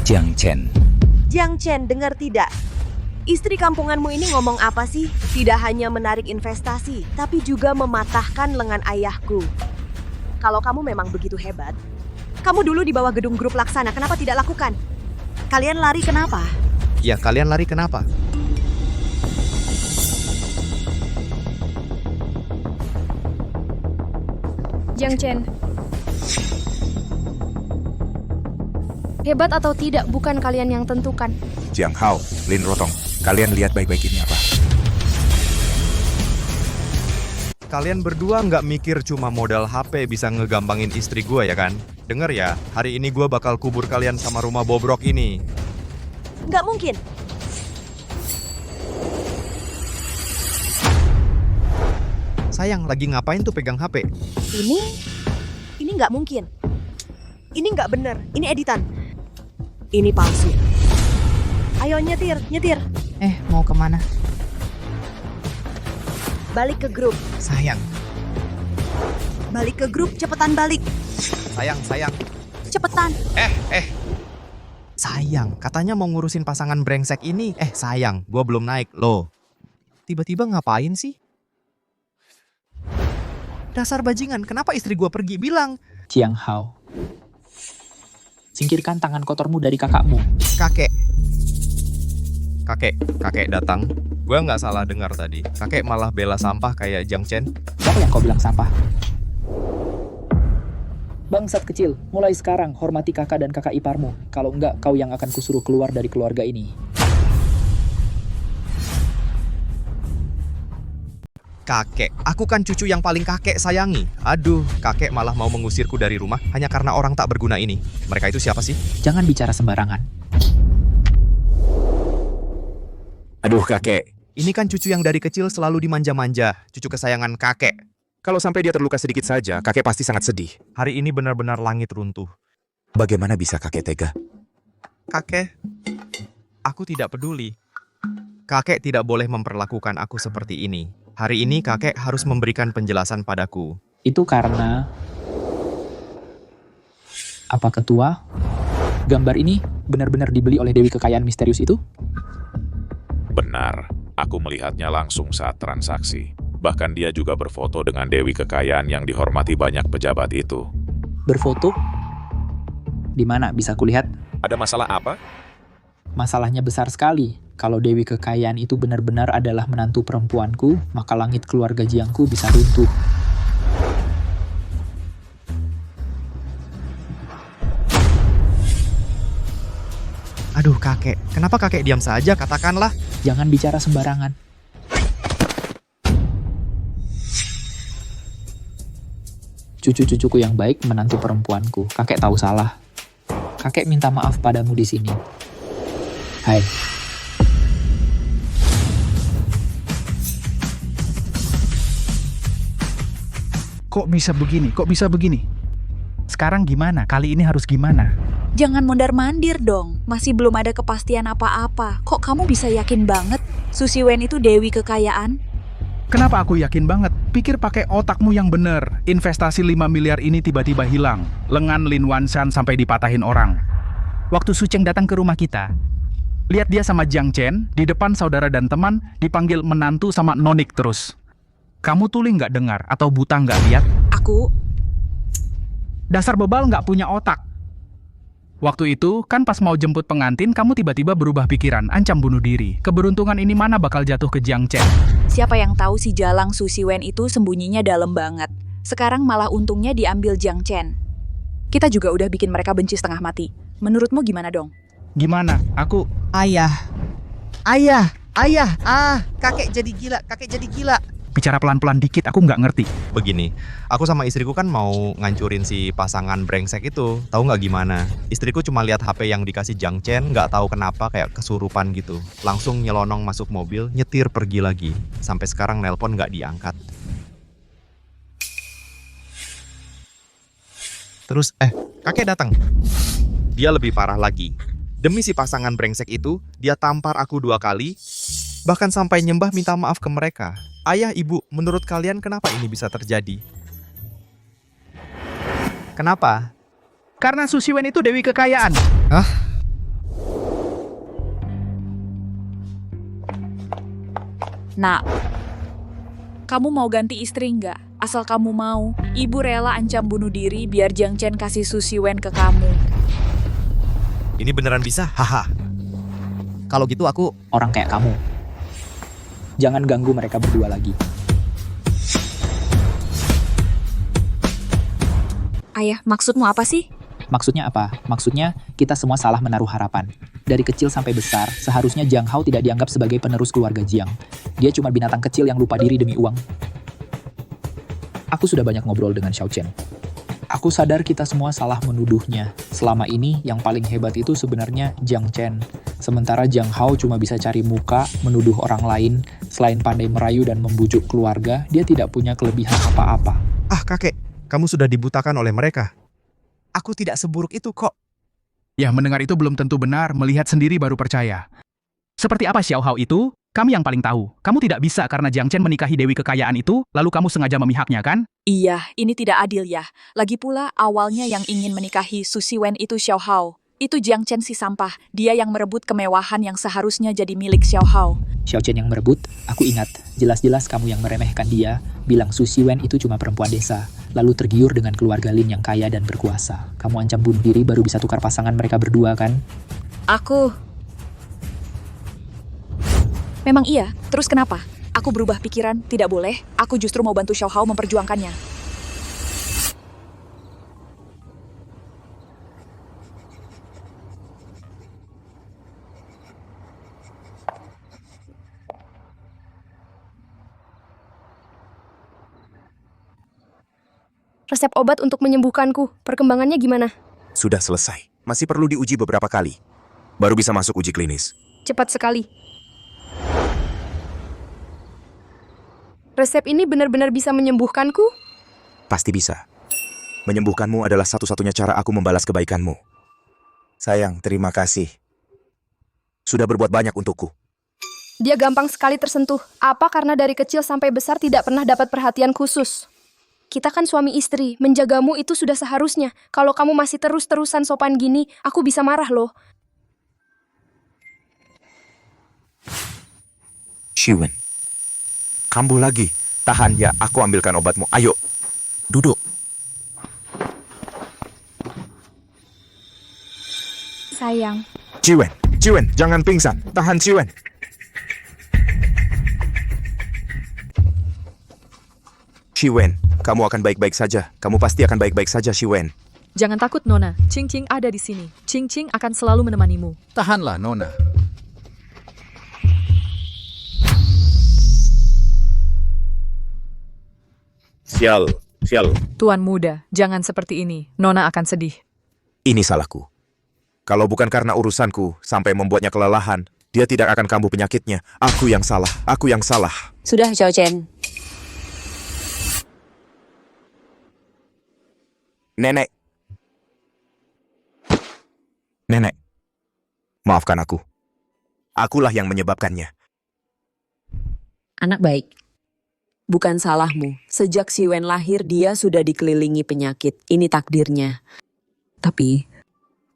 Jiang Chen. Jiang Chen, dengar tidak? Istri kampunganmu ini ngomong apa sih? Tidak hanya menarik investasi, tapi juga mematahkan lengan ayahku. Kalau kamu memang begitu hebat, kamu dulu di bawah gedung grup Laksana, kenapa tidak lakukan? Kalian lari kenapa? Ya, kalian lari kenapa? Jiang Chen. Hebat atau tidak bukan kalian yang tentukan. Jiang Hao, Lin Rotong, kalian lihat baik-baik ini apa? Kalian berdua nggak mikir cuma modal HP bisa ngegampangin istri gue ya kan? Dengar ya, hari ini gue bakal kubur kalian sama rumah bobrok ini. Nggak mungkin. Sayang, lagi ngapain tuh pegang HP? Ini nggak mungkin. Ini nggak bener, ini editan. Ini palsu. Ayo nyetir. Mau kemana? Balik ke grup. Sayang. Balik ke grup, cepetan balik. Sayang. Cepetan. Sayang, katanya mau ngurusin pasangan brengsek ini. Sayang, gue belum naik, loh. Tiba-tiba ngapain sih? Dasar bajingan, kenapa istri gue pergi? Bilang. Jiang Hao. Singkirkan tangan kotormu dari kakakmu. Kakek datang. Gue nggak salah dengar tadi. Kakek malah bela sampah kayak Jiang Chen. Siapa yang kau bilang sampah? Bangsat kecil, mulai sekarang hormati kakak dan kakak iparmu. Kalau enggak, kau yang akan kusuruh keluar dari keluarga ini. Kakek, aku kan cucu yang paling kakek sayangi. Aduh, kakek malah mau mengusirku dari rumah hanya karena orang tak berguna ini. Mereka itu siapa sih? Jangan bicara sembarangan. Aduh kakek. Ini kan cucu yang dari kecil selalu dimanja-manja. Cucu kesayangan kakek. Kalau sampai dia terluka sedikit saja, kakek pasti sangat sedih. Hari ini benar-benar langit runtuh. Bagaimana bisa kakek tega? Kakek, aku tidak peduli. Kakek tidak boleh memperlakukan aku seperti ini. Hari ini kakek harus memberikan penjelasan padaku. Itu karena... Apa ketua? Gambar ini benar-benar dibeli oleh Dewi Kekayaan Misterius itu? Benar, aku melihatnya langsung saat transaksi. Bahkan dia juga berfoto dengan Dewi Kekayaan yang dihormati banyak pejabat itu. Berfoto? Di mana bisa kulihat? Ada masalah apa? Masalahnya besar sekali. Kalau Dewi Kekayaan itu benar-benar adalah menantu perempuanku, maka langit keluarga Jiangku bisa runtuh. Aduh kakek, kenapa kakek diam saja? Katakanlah. Jangan bicara sembarangan. Cucu-cucuku yang baik menantu perempuanku. Kakek tahu salah. Kakek minta maaf padamu di sini. Hai. Kok bisa begini? Sekarang gimana? Kali ini harus gimana? Jangan mondar-mandir dong. Masih belum ada kepastian apa-apa. Kok kamu bisa yakin banget Susi Wen itu Dewi Kekayaan? Kenapa aku yakin banget? Pikir pakai otakmu yang bener. Investasi 5 miliar ini tiba-tiba hilang. Lengan Lin Wanshan sampai dipatahin orang. Waktu Su Cheng datang ke rumah kita, lihat dia sama Jiang Chen, di depan saudara dan teman, dipanggil menantu sama nonik terus. Kamu tuli nggak dengar atau buta nggak lihat? Aku... Dasar bebal nggak punya otak. Waktu itu, kan pas mau jemput pengantin, kamu tiba-tiba berubah pikiran, ancam bunuh diri. Keberuntungan ini mana bakal jatuh ke Jiang Chen? Siapa yang tahu si Jalang Susi Wen itu sembunyinya dalam banget. Sekarang malah untungnya diambil Jiang Chen. Kita juga udah bikin mereka benci setengah mati. Menurutmu gimana dong? Gimana? Aku... Ayah. Kakek jadi gila. Bicara pelan-pelan dikit, aku nggak ngerti. Begini, aku sama istriku kan mau ngancurin si pasangan brengsek itu. Tahu nggak gimana? Istriku cuma lihat HP yang dikasih Jiang Chen, nggak tahu kenapa kayak kesurupan gitu. Langsung nyelonong masuk mobil, nyetir pergi lagi. Sampai sekarang nelpon nggak diangkat. Terus, kakek datang. Dia lebih parah lagi. Demi si pasangan brengsek itu, dia tampar aku 2 kali, bahkan sampai nyembah minta maaf ke mereka. Ayah, ibu, menurut kalian kenapa ini bisa terjadi? Kenapa? Karena Sushi Wen itu dewi kekayaan. Hah? Nak, kamu mau ganti istri nggak? Asal kamu mau, ibu rela ancam bunuh diri biar Jiang Chen kasih Sushi Wen ke kamu. Ini beneran bisa? Haha. Kalau gitu aku orang kayak kamu. Jangan ganggu mereka berdua lagi. Ayah, maksudmu apa sih? Maksudnya apa? Maksudnya kita semua salah menaruh harapan. Dari kecil sampai besar, seharusnya Jiang Hao tidak dianggap sebagai penerus keluarga Jiang. Dia cuma binatang kecil yang lupa diri demi uang. Aku sudah banyak ngobrol dengan Xiao Chen. Aku sadar kita semua salah menuduhnya. Selama ini, yang paling hebat itu sebenarnya Jiang Chen. Sementara Jiang Hao cuma bisa cari muka, menuduh orang lain. Selain pandai merayu dan membujuk keluarga, dia tidak punya kelebihan apa-apa. Ah, kakek, kamu sudah dibutakan oleh mereka. Aku tidak seburuk itu kok. Ya, mendengar itu belum tentu benar, melihat sendiri baru percaya. Seperti apa Xiao Hao itu? Kami yang paling tahu. Kamu tidak bisa karena Jiang Chen menikahi dewi kekayaan itu, lalu kamu sengaja memihaknya, kan? Iya, ini tidak adil ya. Lagi pula, awalnya yang ingin menikahi Sushi Wen itu Xiao Hao. Itu Jiang Chen si sampah. Dia yang merebut kemewahan yang seharusnya jadi milik Xiao Hao. Xiao Chen yang merebut? Aku ingat. Jelas-jelas kamu yang meremehkan dia, bilang Sushi Wen itu cuma perempuan desa, lalu tergiur dengan keluarga Lin yang kaya dan berkuasa. Kamu ancam bunuh diri baru bisa tukar pasangan mereka berdua, kan? Memang iya, terus kenapa? Aku berubah pikiran, tidak boleh. Aku justru mau bantu Xiao Hao memperjuangkannya. Resep obat untuk menyembuhkanku, perkembangannya gimana? Sudah selesai. Masih perlu diuji beberapa kali. Baru bisa masuk uji klinis. Cepat sekali. Resep ini benar-benar bisa menyembuhkanku? Pasti bisa. Menyembuhkanmu adalah satu-satunya cara aku membalas kebaikanmu. Sayang, terima kasih. Sudah berbuat banyak untukku. Dia gampang sekali tersentuh. Apa karena dari kecil sampai besar tidak pernah dapat perhatian khusus? Kita kan suami istri, menjagamu itu sudah seharusnya. Kalau kamu masih terus-terusan sopan gini, aku bisa marah loh. Shiwen, kambuh lagi. Tahan ya, aku ambilkan obatmu. Ayo, duduk. Sayang. Shiwen, jangan pingsan. Tahan, Shiwen. Shiwen, kamu akan baik-baik saja. Kamu pasti akan baik-baik saja, Shiwen. Jangan takut, Nona. Ching Ching ada di sini. Ching Ching akan selalu menemanimu. Tahanlah, Nona. Sial. Tuan muda, jangan seperti ini. Nona akan sedih. Ini salahku. Kalau bukan karena urusanku sampai membuatnya kelelahan, dia tidak akan kambuh penyakitnya. Aku yang salah. Sudah, Xiao Chen. Nenek, maafkan aku. Akulah yang menyebabkannya. Anak baik. Bukan salahmu. Sejak si Wen lahir, dia sudah dikelilingi penyakit. Ini takdirnya. Tapi,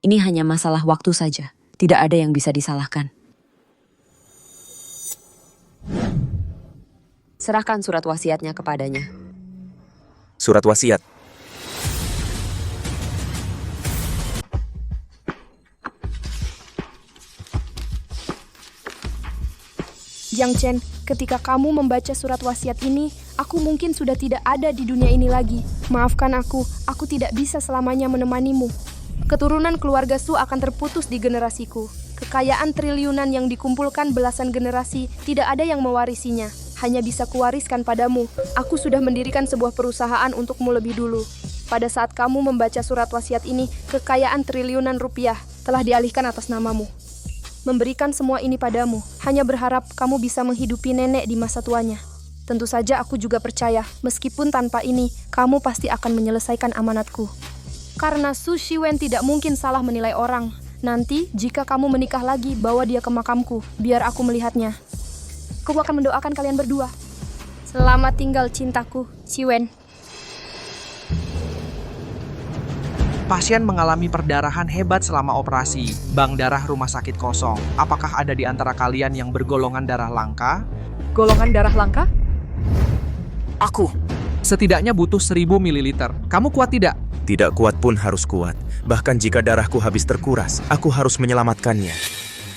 ini hanya masalah waktu saja. Tidak ada yang bisa disalahkan. Serahkan surat wasiatnya kepadanya. Surat wasiat. Jiang Chen, ketika kamu membaca surat wasiat ini, aku mungkin sudah tidak ada di dunia ini lagi. Maafkan aku tidak bisa selamanya menemanimu. Keturunan keluarga Su akan terputus di generasiku. Kekayaan triliunan yang dikumpulkan belasan generasi, tidak ada yang mewarisinya. Hanya bisa kuwariskan padamu. Aku sudah mendirikan sebuah perusahaan untukmu lebih dulu. Pada saat kamu membaca surat wasiat ini, kekayaan triliunan rupiah telah dialihkan atas namamu. Memberikan semua ini padamu, hanya berharap kamu bisa menghidupi nenek di masa tuanya. Tentu saja aku juga percaya, meskipun tanpa ini, kamu pasti akan menyelesaikan amanatku. Karena Su Shiwen tidak mungkin salah menilai orang. Nanti, jika kamu menikah lagi, bawa dia ke makamku, biar aku melihatnya. Aku akan mendoakan kalian berdua. Selamat tinggal cintaku, Shiwen. Pasien mengalami perdarahan hebat selama operasi. Bank darah rumah sakit kosong. Apakah ada di antara kalian yang bergolongan darah langka? Golongan darah langka? Aku. Setidaknya butuh 1000 ml. Kamu kuat tidak? Tidak kuat pun harus kuat. Bahkan jika darahku habis terkuras, aku harus menyelamatkannya.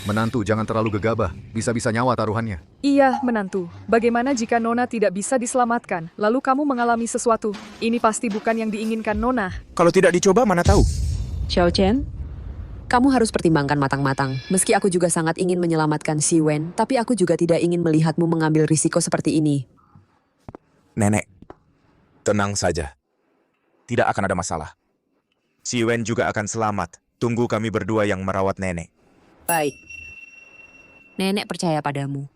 Menantu, jangan terlalu gegabah. Bisa-bisa nyawa taruhannya. Iya, menantu. Bagaimana jika Nona tidak bisa diselamatkan, lalu kamu mengalami sesuatu? Ini pasti bukan yang diinginkan Nona. Kalau tidak dicoba, mana tahu? Xiao Chen, kamu harus pertimbangkan matang-matang. Meski aku juga sangat ingin menyelamatkan Si Wen, tapi aku juga tidak ingin melihatmu mengambil risiko seperti ini. Nenek, tenang saja. Tidak akan ada masalah. Si Wen juga akan selamat. Tunggu kami berdua yang merawat nenek. Baik. Nenek percaya padamu.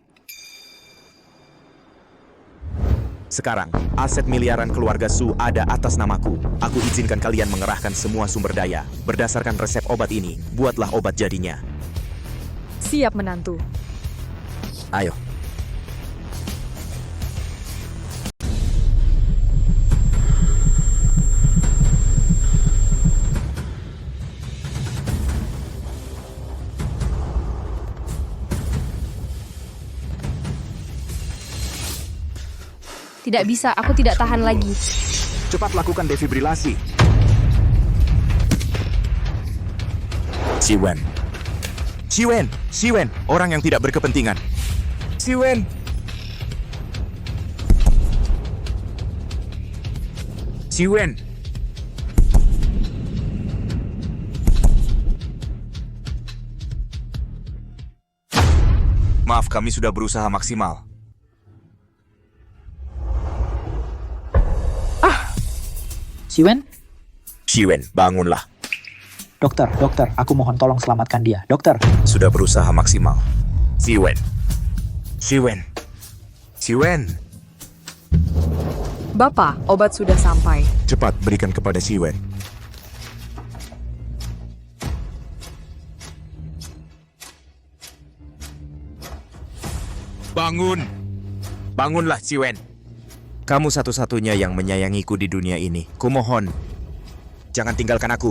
Sekarang, aset miliaran keluarga Su ada atas namaku. Aku izinkan kalian mengerahkan semua sumber daya. Berdasarkan resep obat ini, buatlah obat jadinya. Siap, menantu. Ayo. Tidak bisa, aku tidak tahan lagi. Cepat lakukan defibrilasi. Si Wen. Si Wen. Si Wen. Orang yang tidak berkepentingan. Si Wen. Si Wen. Maaf, kami sudah berusaha maksimal. Siwen? Siwen, bangunlah. Dokter, aku mohon tolong selamatkan dia. Dokter. Sudah berusaha maksimal. Siwen. Siwen. Siwen. Bapak, obat sudah sampai. Cepat berikan kepada Siwen. Bangun. Bangunlah, Siwen. Kamu satu-satunya yang menyayangiku di dunia ini. Kumohon, jangan tinggalkan aku.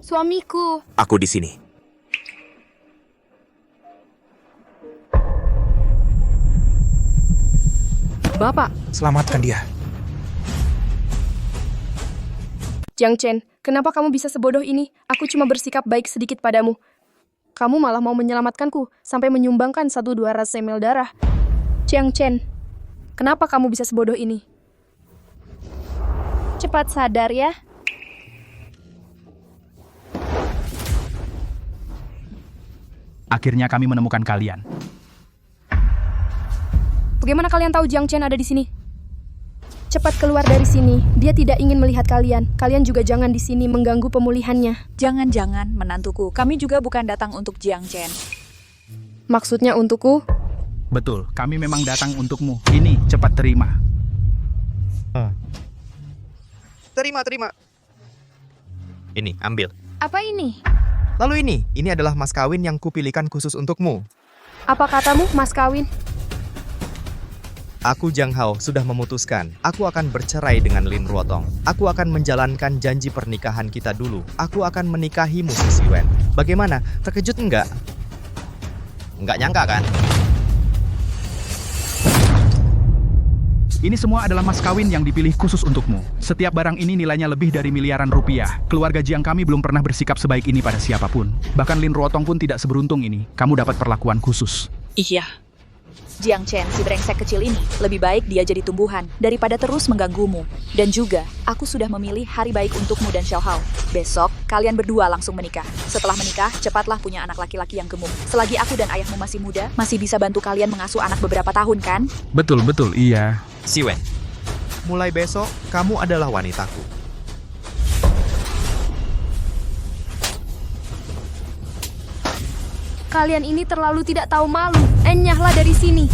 Suamiku. Aku di sini. Bapak. Selamatkan dia. Jiang Chen, kenapa kamu bisa sebodoh ini? Aku cuma bersikap baik sedikit padamu. Kamu malah mau menyelamatkanku, sampai menyumbangkan 1-2 ml darah. Jiang Chen, kenapa kamu bisa sebodoh ini? Cepat sadar ya. Akhirnya kami menemukan kalian. Bagaimana kalian tahu Jiang Chen ada di sini? Cepat keluar dari sini. Dia tidak ingin melihat kalian. Kalian juga jangan di sini mengganggu pemulihannya. Jangan-jangan, menantuku. Kami juga bukan datang untuk Jiang Chen. Maksudnya untukku? Betul, kami memang datang untukmu. Ini, cepat terima. Terima. Ini, ambil. Apa ini? Lalu ini adalah mas kawin yang kupilihkan khusus untukmu. Apa katamu, mas kawin? Aku Jiang Hao sudah memutuskan. Aku akan bercerai dengan Lin Ruotong. Aku akan menjalankan janji pernikahan kita dulu. Aku akan menikahimu, Si Wen. Bagaimana? Terkejut enggak? Enggak nyangka kan? Ini semua adalah mas kawin yang dipilih khusus untukmu. Setiap barang ini nilainya lebih dari miliaran rupiah. Keluarga Jiang kami belum pernah bersikap sebaik ini pada siapapun. Bahkan Lin Ruotong pun tidak seberuntung ini. Kamu dapat perlakuan khusus. Iya. Jiang Chen, si brengsek kecil ini, lebih baik dia jadi tumbuhan daripada terus mengganggumu. Dan juga, aku sudah memilih hari baik untukmu dan Xiao Hao. Besok, kalian berdua langsung menikah. Setelah menikah, cepatlah punya anak laki-laki yang gemuk. Selagi aku dan ayahmu masih muda, masih bisa bantu kalian mengasuh anak beberapa tahun, kan? Betul, iya. Si Wen, mulai besok, kamu adalah wanitaku. Kalian ini terlalu tidak tahu malu. Enyahlah dari sini.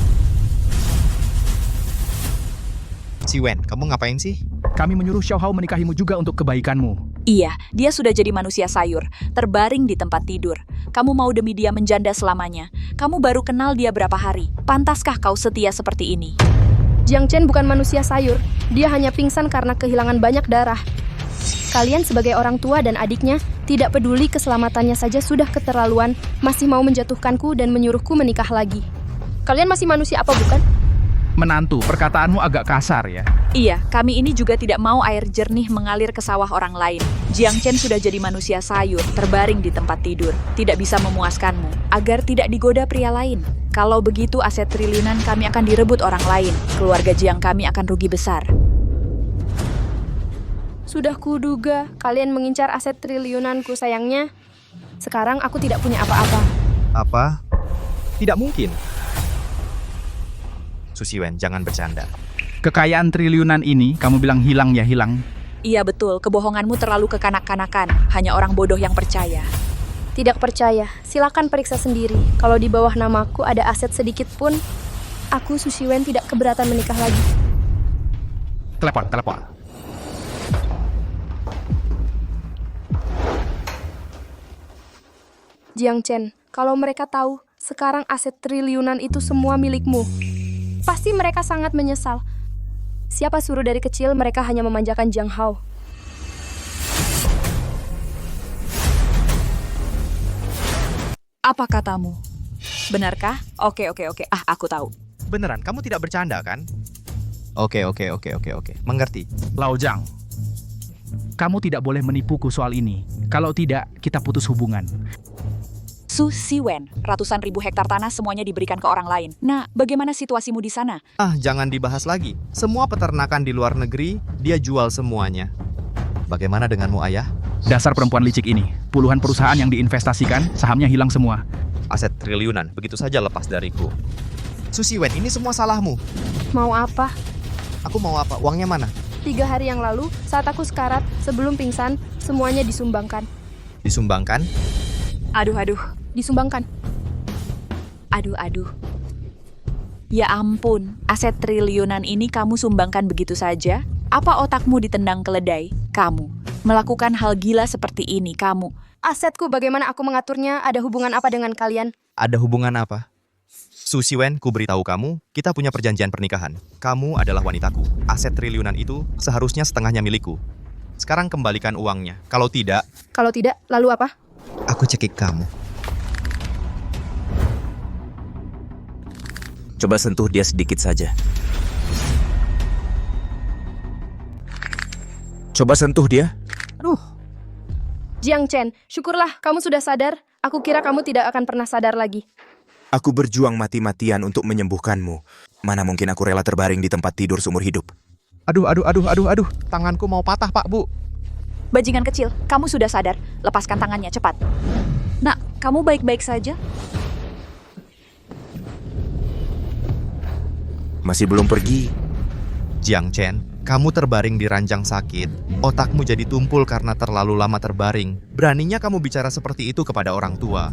Si Wen, kamu ngapain sih? Kami menyuruh Xiao Hao menikahimu juga untuk kebaikanmu. Iya, dia sudah jadi manusia sayur, terbaring di tempat tidur. Kamu mau demi dia menjanda selamanya. Kamu baru kenal dia berapa hari. Pantaskah kau setia seperti ini? Jiang Chen bukan manusia sayur. Dia hanya pingsan karena kehilangan banyak darah. Kalian sebagai orang tua dan adiknya, tidak peduli keselamatannya saja sudah keterlaluan, masih mau menjatuhkanku dan menyuruhku menikah lagi. Kalian masih manusia apa bukan? Menantu, perkataanmu agak kasar ya. Iya, kami ini juga tidak mau air jernih mengalir ke sawah orang lain. Jiang Chen sudah jadi manusia sayur, terbaring di tempat tidur. Tidak bisa memuaskanmu, agar tidak digoda pria lain. Kalau begitu aset triliunan kami akan direbut orang lain. Keluarga Jiang kami akan rugi besar. Sudah kuduga, kalian mengincar aset triliunanku sayangnya. Sekarang aku tidak punya apa-apa. Apa? Tidak mungkin. Susi Wen, jangan bercanda. Kekayaan triliunan ini, kamu bilang hilang ya hilang. Iya betul, kebohonganmu terlalu kekanak-kanakan. Hanya orang bodoh yang percaya. Tidak percaya, silakan periksa sendiri. Kalau di bawah namaku ada aset sedikit pun, aku Susi Wen tidak keberatan menikah lagi. Telepon. Jiang Chen, kalau mereka tahu, sekarang aset triliunan itu semua milikmu. Pasti mereka sangat menyesal. Siapa suruh dari kecil mereka hanya memanjakan Jiang Hao? Apa katamu? Benarkah? Oke. Aku tahu. Beneran, kamu tidak bercanda kan? Oke. Mengerti. Lao Zhang, kamu tidak boleh menipuku soal ini. Kalau tidak, kita putus hubungan. Susi Wen, ratusan ribu hektar tanah semuanya diberikan ke orang lain. Nah, bagaimana situasimu di sana? Jangan dibahas lagi. Semua peternakan di luar negeri, dia jual semuanya. Bagaimana denganmu, Ayah? Dasar perempuan licik ini. Puluhan perusahaan yang diinvestasikan, sahamnya hilang semua. Aset triliunan, begitu saja lepas dariku. Susi Wen, ini semua salahmu. Mau apa? Aku mau apa? Uangnya mana? 3 hari yang lalu, saat aku sekarat, sebelum pingsan, semuanya disumbangkan. Disumbangkan? Aduh. Disumbangkan. Aduh. Ya ampun, aset triliunan ini kamu sumbangkan begitu saja? Apa otakmu ditendang keledai? Kamu melakukan hal gila seperti ini, kamu. Asetku bagaimana aku mengaturnya, ada hubungan apa dengan kalian? Ada hubungan apa? Susi Wen, ku beritahu kamu, kita punya perjanjian pernikahan. Kamu adalah wanitaku. Aset triliunan itu seharusnya setengahnya milikku. Sekarang kembalikan uangnya. Kalau tidak, lalu apa? aku cekik kamu. Coba sentuh dia sedikit saja. Coba sentuh dia. Jiang Chen, syukurlah kamu sudah sadar. Aku kira kamu tidak akan pernah sadar lagi. Aku berjuang mati-matian untuk menyembuhkanmu. Mana mungkin aku rela terbaring di tempat tidur seumur hidup. Aduh. Tanganku mau patah, Pak, Bu. Bajingan kecil, kamu sudah sadar. Lepaskan tangannya, cepat. Nak, kamu baik-baik saja? Masih belum pergi. Jiang Chen, kamu terbaring di ranjang sakit. Otakmu jadi tumpul karena terlalu lama terbaring. Beraninya kamu bicara seperti itu kepada orang tua.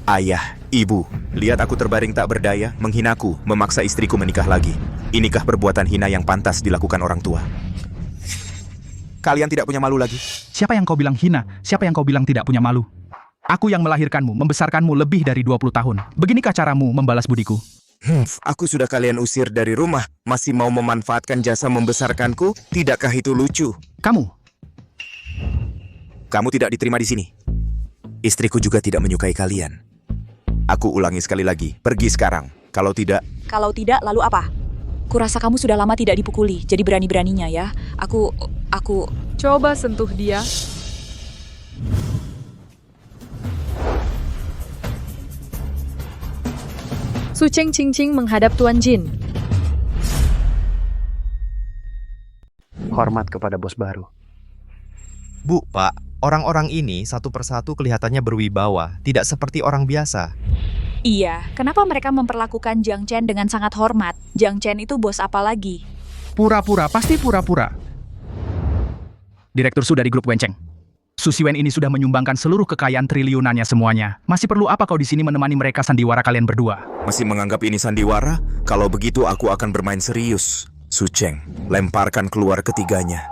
Ayah, ibu, lihat aku terbaring tak berdaya, menghinaku, memaksa istriku menikah lagi. Inikah perbuatan hina yang pantas dilakukan orang tua? Kalian tidak punya malu lagi? Siapa yang kau bilang hina? Siapa yang kau bilang tidak punya malu? Aku yang melahirkanmu, membesarkanmu lebih dari 20 tahun. Beginikah caramu membalas budiku? Aku sudah kalian usir dari rumah, masih mau memanfaatkan jasa membesarkanku? Tidakkah itu lucu? Kamu tidak diterima di sini. Istriku juga tidak menyukai kalian. Aku ulangi sekali lagi, pergi sekarang. Kalau tidak, lalu apa? Kurasa kamu sudah lama tidak dipukuli, jadi berani-beraninya ya. Aku... Coba sentuh dia. Su Cheng Qingqing menghadap Tuan Jin. Hormat kepada bos baru. Bu, Pak, orang-orang ini satu persatu kelihatannya berwibawa, tidak seperti orang biasa. Iya, kenapa mereka memperlakukan Jiang Chen dengan sangat hormat? Jiang Chen itu bos apa lagi? Pura-pura, pasti pura-pura. Direktur Su dari grup Wencheng. Susiwen ini sudah menyumbangkan seluruh kekayaan triliunannya semuanya. Masih perlu apa kau di sini menemani mereka sandiwara kalian berdua? Masih menganggap ini sandiwara? Kalau begitu aku akan bermain serius. Su Cheng, lemparkan keluar ketiganya.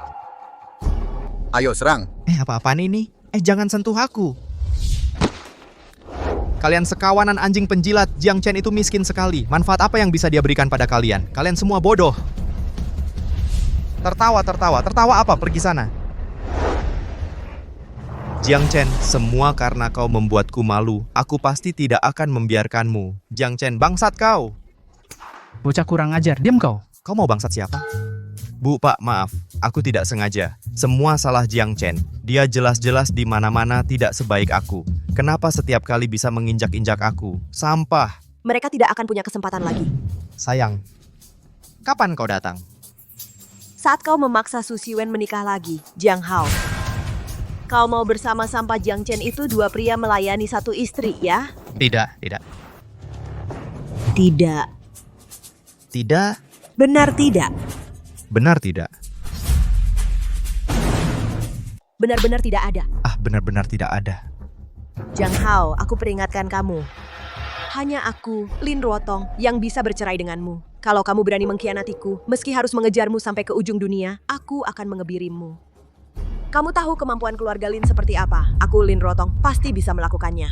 Ayo serang. Apa-apaan ini? Jangan sentuh aku. Kalian sekawanan anjing penjilat. Jiang Chen itu miskin sekali. Manfaat apa yang bisa dia berikan pada kalian? Kalian semua bodoh. Tertawa apa? Pergi sana. Jiang Chen, semua karena kau membuatku malu. Aku pasti tidak akan membiarkanmu. Jiang Chen, bangsat kau. Bocah kurang ajar, diam kau. Kau mau bangsat siapa? Bu, Pak, maaf. Aku tidak sengaja. Semua salah Jiang Chen. Dia jelas-jelas di mana-mana tidak sebaik aku. Kenapa setiap kali bisa menginjak-injak aku? Sampah. Mereka tidak akan punya kesempatan lagi. Sayang, kapan kau datang? Saat kau memaksa Su Siwen menikah lagi, Jiang Hao. Kau mau bersama sampah Jiang Chen itu dua pria melayani satu istri, ya? Tidak. Tidak. Tidak. Benar tidak? Benar tidak? Benar-benar tidak ada. Benar-benar tidak ada. Jiang Hao, aku peringatkan kamu. Hanya aku, Lin Ruotong, yang bisa bercerai denganmu. Kalau kamu berani mengkhianatiku, meski harus mengejarmu sampai ke ujung dunia, aku akan mengebirimu. Kamu tahu kemampuan keluarga Lin seperti apa? Aku, Lin Ruotong, pasti bisa melakukannya.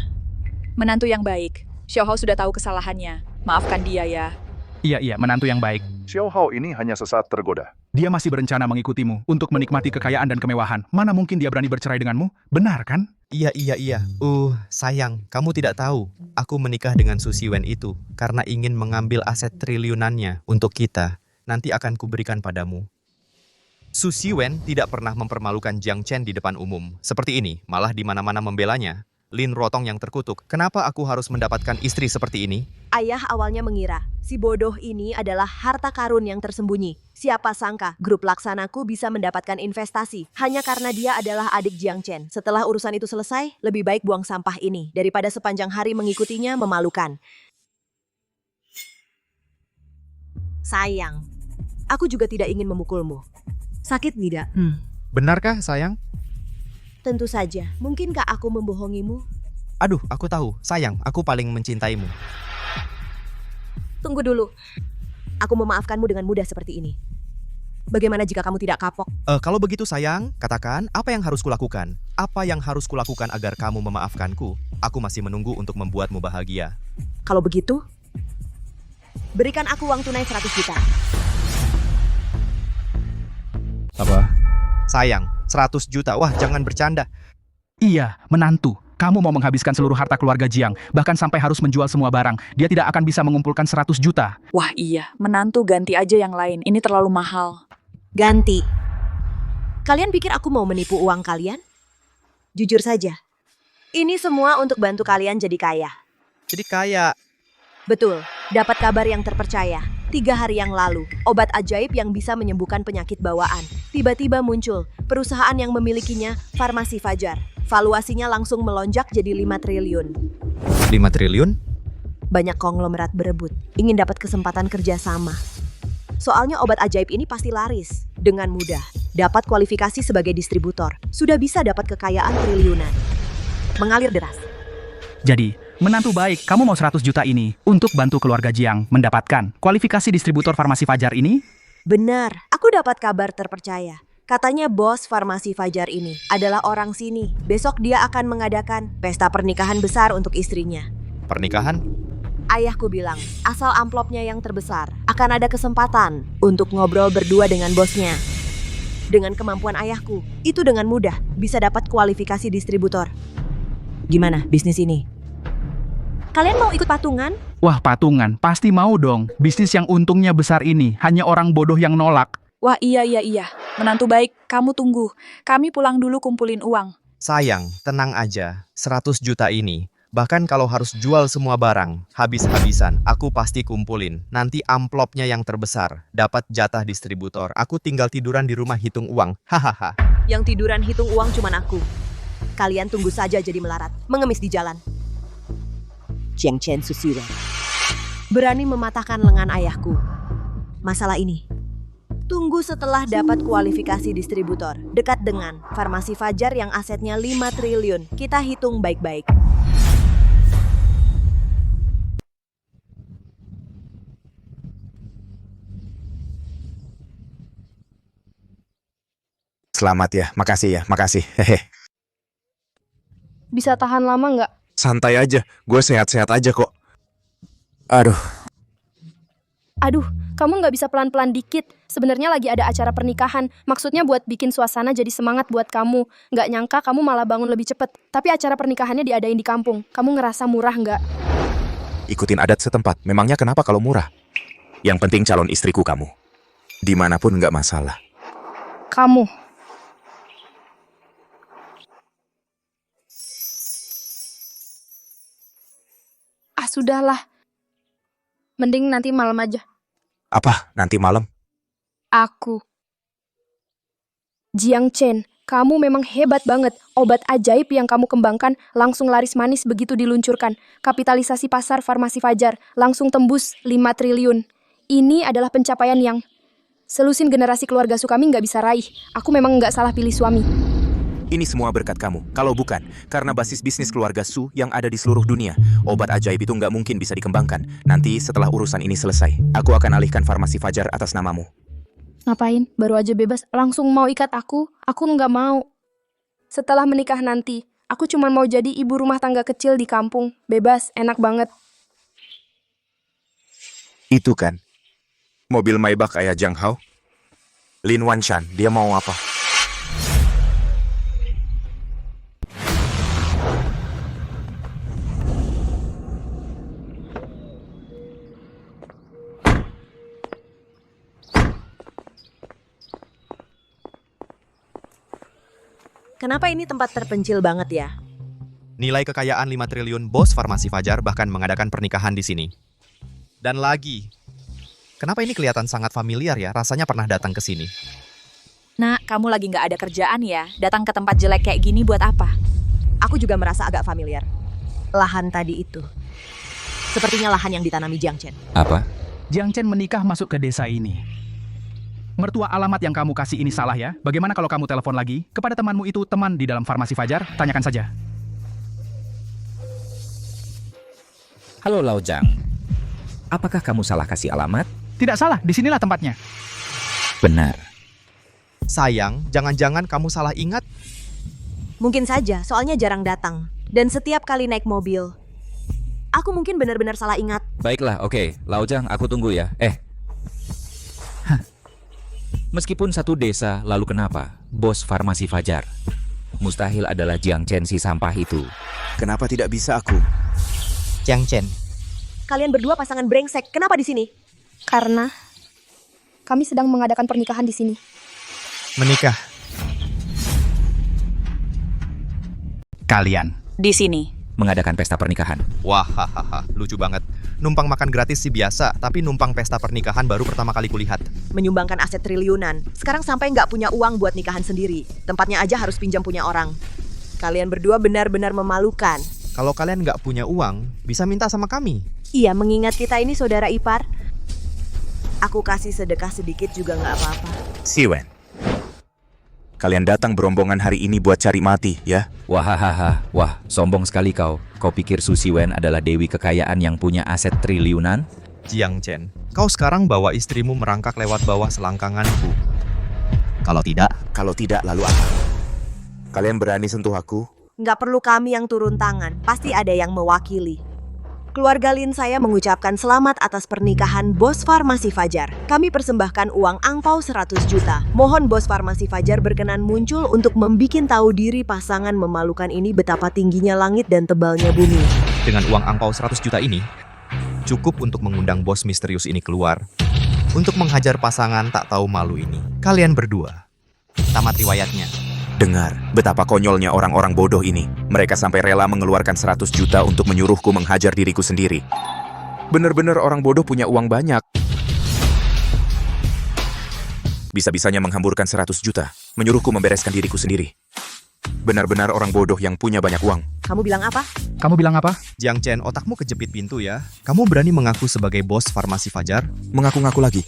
Menantu yang baik. Xiao Hao sudah tahu kesalahannya. Maafkan dia ya. Iya, menantu yang baik. Xiao Hao ini hanya sesaat tergoda. Dia masih berencana mengikutimu untuk menikmati kekayaan dan kemewahan. Mana mungkin dia berani bercerai denganmu? Benar kan? Iya. Sayang, kamu tidak tahu. Aku menikah dengan Su Siwen itu karena ingin mengambil aset triliunannya untuk kita. Nanti akan kuberikan padamu. Su Siwen tidak pernah mempermalukan Jiang Chen di depan umum. Seperti ini, malah di mana-mana membelanya. Lin Ruotong yang terkutuk. Kenapa aku harus mendapatkan istri seperti ini? Ayah awalnya mengira, si bodoh ini adalah harta karun yang tersembunyi. Siapa sangka grup laksanaku bisa mendapatkan investasi hanya karena dia adalah adik Jiang Chen. Setelah urusan itu selesai, lebih baik buang sampah ini daripada sepanjang hari mengikutinya memalukan. Sayang, aku juga tidak ingin memukulmu. Sakit tidak? Benarkah, sayang? Tentu saja. Mungkinkah aku membohongimu? Aduh, aku tahu. Sayang, aku paling mencintaimu. Tunggu dulu. Aku memaafkanmu dengan mudah seperti ini. Bagaimana jika kamu tidak kapok? Kalau begitu sayang, katakan apa yang harus kulakukan? Apa yang harus kulakukan agar kamu memaafkanku? Aku masih menunggu untuk membuatmu bahagia. Kalau begitu, berikan aku uang tunai 100 juta. Apa? Sayang, 100 juta. Wah, jangan bercanda. Iya, menantu. Kamu mau menghabiskan seluruh harta keluarga Jiang, bahkan sampai harus menjual semua barang. Dia tidak akan bisa mengumpulkan 100 juta. Wah iya, menantu ganti aja yang lain. Ini terlalu mahal. Ganti. Kalian pikir aku mau menipu uang kalian? Jujur saja. Ini semua untuk bantu kalian jadi kaya. Jadi kaya? Betul. Dapat kabar yang terpercaya. 3 hari yang lalu, obat ajaib yang bisa menyembuhkan penyakit bawaan. Tiba-tiba muncul. Perusahaan yang memilikinya, Farmasi Fajar. Valuasinya langsung melonjak jadi 5 triliun. 5 triliun? Banyak konglomerat berebut, ingin dapat kesempatan kerjasama. Soalnya obat ajaib ini pasti laris. Dengan mudah, dapat kualifikasi sebagai distributor. Sudah bisa dapat kekayaan triliunan. Mengalir deras. Jadi, menantu baik, kamu mau 100 juta ini untuk bantu keluarga Jiang mendapatkan kualifikasi distributor Farmasi Fajar ini? Benar, aku dapat kabar terpercaya. Katanya bos Farmasi Fajar ini adalah orang sini. Besok dia akan mengadakan pesta pernikahan besar untuk istrinya. Pernikahan? Ayahku bilang, asal amplopnya yang terbesar, akan ada kesempatan untuk ngobrol berdua dengan bosnya. Dengan kemampuan ayahku, itu dengan mudah bisa dapat kualifikasi distributor. Gimana bisnis ini? Kalian mau ikut patungan? Wah, patungan. Pasti mau dong. Bisnis yang untungnya besar ini, hanya orang bodoh yang nolak. Wah iya. Menantu baik, kamu tunggu. Kami pulang dulu kumpulin uang. Sayang, tenang aja. 100 juta ini. Bahkan kalau harus jual semua barang, habis-habisan, aku pasti kumpulin. Nanti amplopnya yang terbesar, dapat jatah distributor. Aku tinggal tiduran di rumah hitung uang. Hahaha. Yang tiduran hitung uang cuman aku. Kalian tunggu saja jadi melarat, mengemis di jalan. Jiang Chen Su Siwen berani mematahkan lengan ayahku. Masalah ini Tunggu setelah dapat kualifikasi distributor. Dekat dengan Farmasi Fajar yang asetnya 5 triliun. Kita hitung baik-baik. Selamat ya, makasih. Hehe. Bisa tahan lama nggak? Santai aja, gue sehat-sehat aja kok. Aduh, Kamu nggak bisa pelan-pelan dikit. Sebenarnya lagi ada acara pernikahan. Maksudnya buat bikin suasana jadi semangat buat kamu. Nggak nyangka kamu malah bangun lebih cepet. Tapi acara pernikahannya diadain di kampung. Kamu ngerasa murah nggak? ikutin adat setempat. Memangnya kenapa kalau murah? Yang penting calon istriku kamu. Dimanapun nggak masalah. Kamu. Sudahlah. Mending nanti malam aja. Apa? Nanti malam? Aku. Jiang Chen, kamu memang hebat banget. Obat ajaib yang kamu kembangkan langsung laris manis begitu diluncurkan. Kapitalisasi pasar Farmasi Fajar langsung tembus 5 triliun. Ini adalah pencapaian yang selusin generasi keluarga Sukami nggak bisa raih. Aku memang nggak salah pilih suami. Ini semua berkat kamu. Kalau bukan, karena basis bisnis keluarga Su yang ada di seluruh dunia, obat ajaib itu nggak mungkin bisa dikembangkan. Nanti setelah urusan ini selesai, aku akan alihkan Farmasi Fajar atas namamu. Ngapain? Baru aja bebas, langsung mau ikat aku? Aku nggak mau. Setelah menikah nanti, aku cuma mau jadi ibu rumah tangga kecil di kampung. Bebas, enak banget. Itu kan, mobil Maybach ayah Jiang Hao. Lin Wanshan, dia mau apa? Kenapa ini tempat terpencil banget ya? Nilai kekayaan 5 triliun bos Farmasi Fajar bahkan mengadakan pernikahan di sini. Dan lagi, kenapa ini kelihatan sangat familiar ya? Rasanya pernah datang ke sini. Nak, kamu lagi nggak ada kerjaan ya? Datang ke tempat jelek kayak gini buat apa? Aku juga merasa agak familiar. Lahan tadi itu. Sepertinya lahan yang ditanami Jiang Chen. Apa? Jiang Chen menikah masuk ke desa ini. Mertua alamat yang kamu kasih ini salah ya? Bagaimana kalau kamu telepon lagi kepada temanmu itu, teman di dalam Farmasi Fajar? Tanyakan saja. Halo Lao Zhang. Apakah kamu salah kasih alamat? Tidak salah, disinilah tempatnya. Benar. Sayang, jangan-jangan kamu salah ingat? Mungkin saja, soalnya jarang datang. Dan setiap kali naik mobil, aku mungkin benar-benar salah ingat. Baiklah, oke. Lao Zhang, aku tunggu ya. Meskipun satu desa, lalu kenapa? Bos Farmasi Fajar. Mustahil adalah Jiang Chen si sampah itu. Kenapa tidak bisa aku? Jiang Chen. Kalian berdua pasangan brengsek, kenapa di sini? Karena kami sedang mengadakan pernikahan di sini. Menikah. Kalian. Di sini. Mengadakan pesta pernikahan. Wah, hahaha, lucu banget. Numpang makan gratis sih biasa, tapi numpang pesta pernikahan baru pertama kali kulihat. Menyumbangkan aset triliunan. Sekarang sampai nggak punya uang buat nikahan sendiri. Tempatnya aja harus pinjam punya orang. Kalian berdua benar-benar memalukan. Kalau kalian nggak punya uang, bisa minta sama kami. Iya, mengingat kita ini saudara ipar. Aku kasih sedekah sedikit juga nggak apa-apa. Siwen. Kalian datang berombongan hari ini buat cari mati, ya? Wah, sombong sekali kau. Kau pikir Su Siwen adalah dewi kekayaan yang punya aset triliunan? Jiang Chen, kau sekarang bawa istrimu merangkak lewat bawah selangkanganku. Kalau tidak, lalu apa? Kalian berani sentuh aku? Nggak perlu kami yang turun tangan, pasti ada yang mewakili. Keluarga Lin saya mengucapkan selamat atas pernikahan Bos Farmasi Fajar. Kami persembahkan uang angpau 100 juta. Mohon Bos Farmasi Fajar berkenan muncul untuk membikin tahu diri pasangan memalukan ini betapa tingginya langit dan tebalnya bumi. Dengan uang angpau 100 juta ini, cukup untuk mengundang bos misterius ini keluar untuk menghajar pasangan tak tahu malu ini. Kalian berdua. Tamat riwayatnya. Dengar, betapa konyolnya orang-orang bodoh ini. Mereka sampai rela mengeluarkan 100 juta untuk menyuruhku menghajar diriku sendiri. Bener-bener orang bodoh punya uang banyak. Bisa-bisanya menghamburkan 100 juta, menyuruhku membereskan diriku sendiri. Benar-benar orang bodoh yang punya banyak uang. Kamu bilang apa? Kamu bilang apa? Jiang Chen, otakmu kejepit pintu ya. Kamu berani mengaku sebagai bos Farmasi Fajar? Mengaku-ngaku lagi.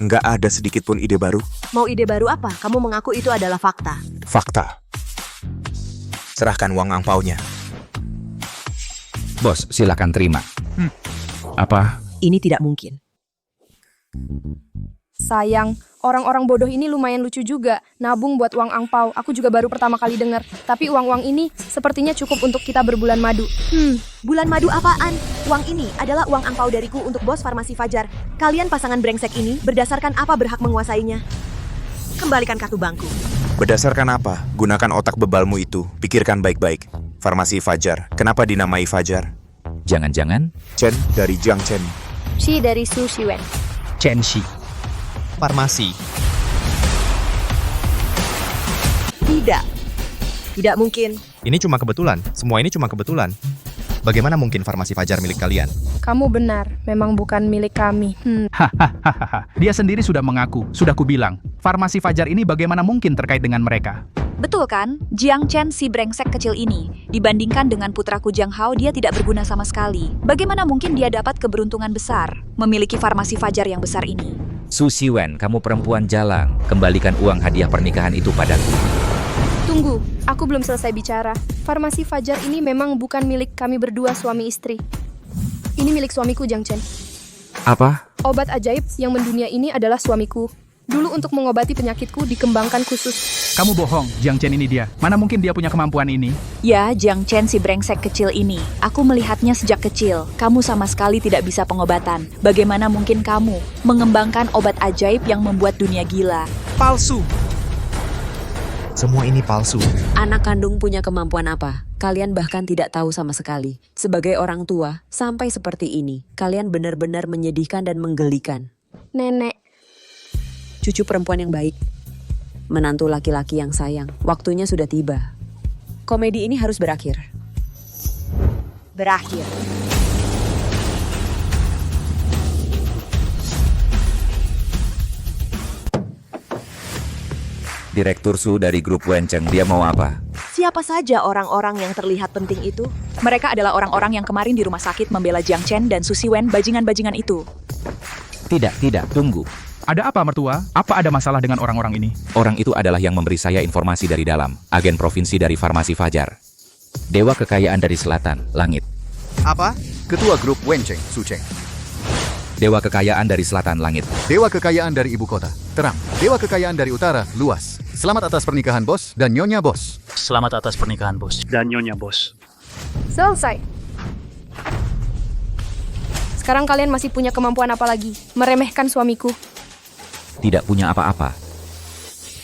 Nggak ada sedikit pun ide baru. Mau ide baru apa? Kamu mengaku itu adalah fakta. Fakta. Serahkan uang angpaunya. Bos, silakan terima. Apa? Ini tidak mungkin. Sayang, orang-orang bodoh ini lumayan lucu juga. Nabung buat uang angpau, aku juga baru pertama kali dengar. Tapi uang-uang ini sepertinya cukup untuk kita berbulan madu. Bulan madu apaan? Uang ini adalah uang angpau dariku untuk bos farmasi Fajar. Kalian pasangan brengsek ini berdasarkan apa berhak menguasainya? Kembalikan kartu bangku. Berdasarkan apa? Gunakan otak bebalmu itu. Pikirkan baik-baik. Farmasi Fajar. Kenapa dinamai Fajar? Jangan-jangan? Chen dari Jiang Chen. Shi dari Su Shiwen. Chen Shi. Farmasi. Tidak mungkin. Ini cuma kebetulan. Semua ini cuma kebetulan. Bagaimana mungkin farmasi Fajar milik kalian? Kamu benar, memang bukan milik kami. Hahaha. Dia sendiri sudah mengaku, sudah kubilang. Farmasi Fajar ini bagaimana mungkin terkait dengan mereka? Betul kan? Jiang Chen si brengsek kecil ini. Dibandingkan dengan putraku Jiang Hao, dia tidak berguna sama sekali. Bagaimana mungkin dia dapat keberuntungan besar memiliki farmasi Fajar yang besar ini? Su Shiwen, kamu perempuan jalang. Kembalikan uang hadiah pernikahan itu padaku. Tunggu, aku belum selesai bicara. Farmasi Fajar ini memang bukan milik kami berdua suami istri. Ini milik suamiku Jiang Chen. Apa? Obat ajaib yang mendunia ini adalah suamiku. Dulu untuk mengobati penyakitku dikembangkan khusus. Kamu bohong, Jiang Chen ini dia. Mana mungkin dia punya kemampuan ini? Ya, Jiang Chen si brengsek kecil ini. Aku melihatnya sejak kecil. Kamu sama sekali tidak bisa pengobatan. Bagaimana mungkin kamu mengembangkan obat ajaib yang membuat dunia gila? Palsu. Semua ini palsu. Anak kandung punya kemampuan apa? Kalian bahkan tidak tahu sama sekali. Sebagai orang tua, sampai seperti ini, kalian benar-benar menyedihkan dan menggelikan. Nenek. Cucu perempuan yang baik. Menantu laki-laki yang sayang. Waktunya sudah tiba. Komedi ini harus berakhir. Berakhir. Direktur Su dari grup Wencheng, dia mau apa? Siapa saja orang-orang yang terlihat penting itu? Mereka adalah orang-orang yang kemarin di rumah sakit membela Jiang Chen dan Su Shiwen, bajingan-bajingan itu. Tidak, tunggu. Ada apa mertua? Apa ada masalah dengan orang-orang ini? Orang itu adalah yang memberi saya informasi dari dalam, agen provinsi dari Farmasi Fajar. Dewa kekayaan dari selatan, langit. Apa? Ketua grup Wencheng, Su Cheng. Dewa kekayaan dari selatan, langit. Dewa kekayaan dari ibu kota, terang. Dewa kekayaan dari utara, luas. Selamat atas pernikahan bos dan nyonya bos. Selamat atas pernikahan bos dan nyonya bos. Selesai. Sekarang kalian masih punya kemampuan apa lagi? Meremehkan suamiku. Tidak punya apa-apa.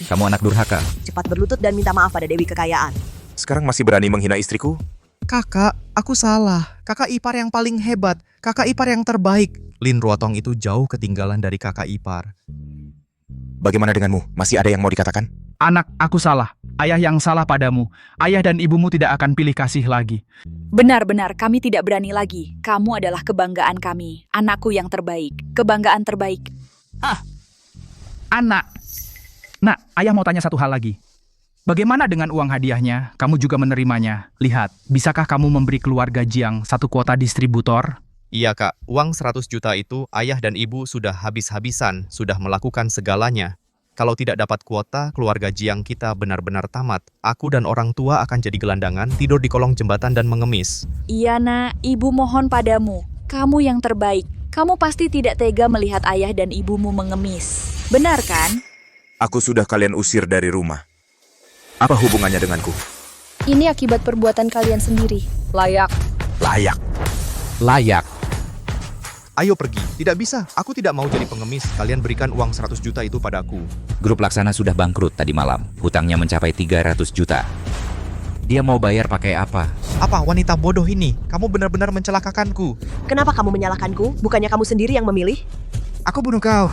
Kamu anak durhaka. Cepat berlutut dan minta maaf pada Dewi Kekayaan. Sekarang masih berani menghina istriku? Kakak, aku salah. Kakak ipar yang paling hebat. Kakak ipar yang terbaik. Lin Ruotong itu jauh ketinggalan dari kakak ipar. Bagaimana denganmu? Masih ada yang mau dikatakan? Anak, aku salah. Ayah yang salah padamu. Ayah dan ibumu tidak akan pilih kasih lagi. Benar-benar, kami tidak berani lagi. Kamu adalah kebanggaan kami. Anakku yang terbaik. Kebanggaan terbaik. Anak. Nak, ayah mau tanya satu hal lagi. Bagaimana dengan uang hadiahnya? Kamu juga menerimanya. Lihat, bisakah kamu memberi keluarga Jiang satu kuota distributor? Iya kak, uang 100 juta itu ayah dan ibu sudah habis-habisan, sudah melakukan segalanya. Kalau tidak dapat kuota, keluarga Jiang kita benar-benar tamat. Aku dan orang tua akan jadi gelandangan, tidur di kolong jembatan dan mengemis. Iya nak, ibu mohon padamu. Kamu yang terbaik. Kamu pasti tidak tega melihat ayah dan ibumu mengemis. Benar kan? Aku sudah kalian usir dari rumah. Apa hubungannya denganku? Ini akibat perbuatan kalian sendiri. Layak. Ayo pergi. Tidak bisa. Aku tidak mau jadi pengemis. Kalian berikan uang 100 juta itu padaku. Grup Laksana sudah bangkrut tadi malam. Hutangnya mencapai 300 juta. Dia mau bayar pakai apa? Apa wanita bodoh ini? Kamu benar-benar mencelakakanku. Kenapa kamu menyalahkanku? Bukannya kamu sendiri yang memilih? Aku bunuh kau.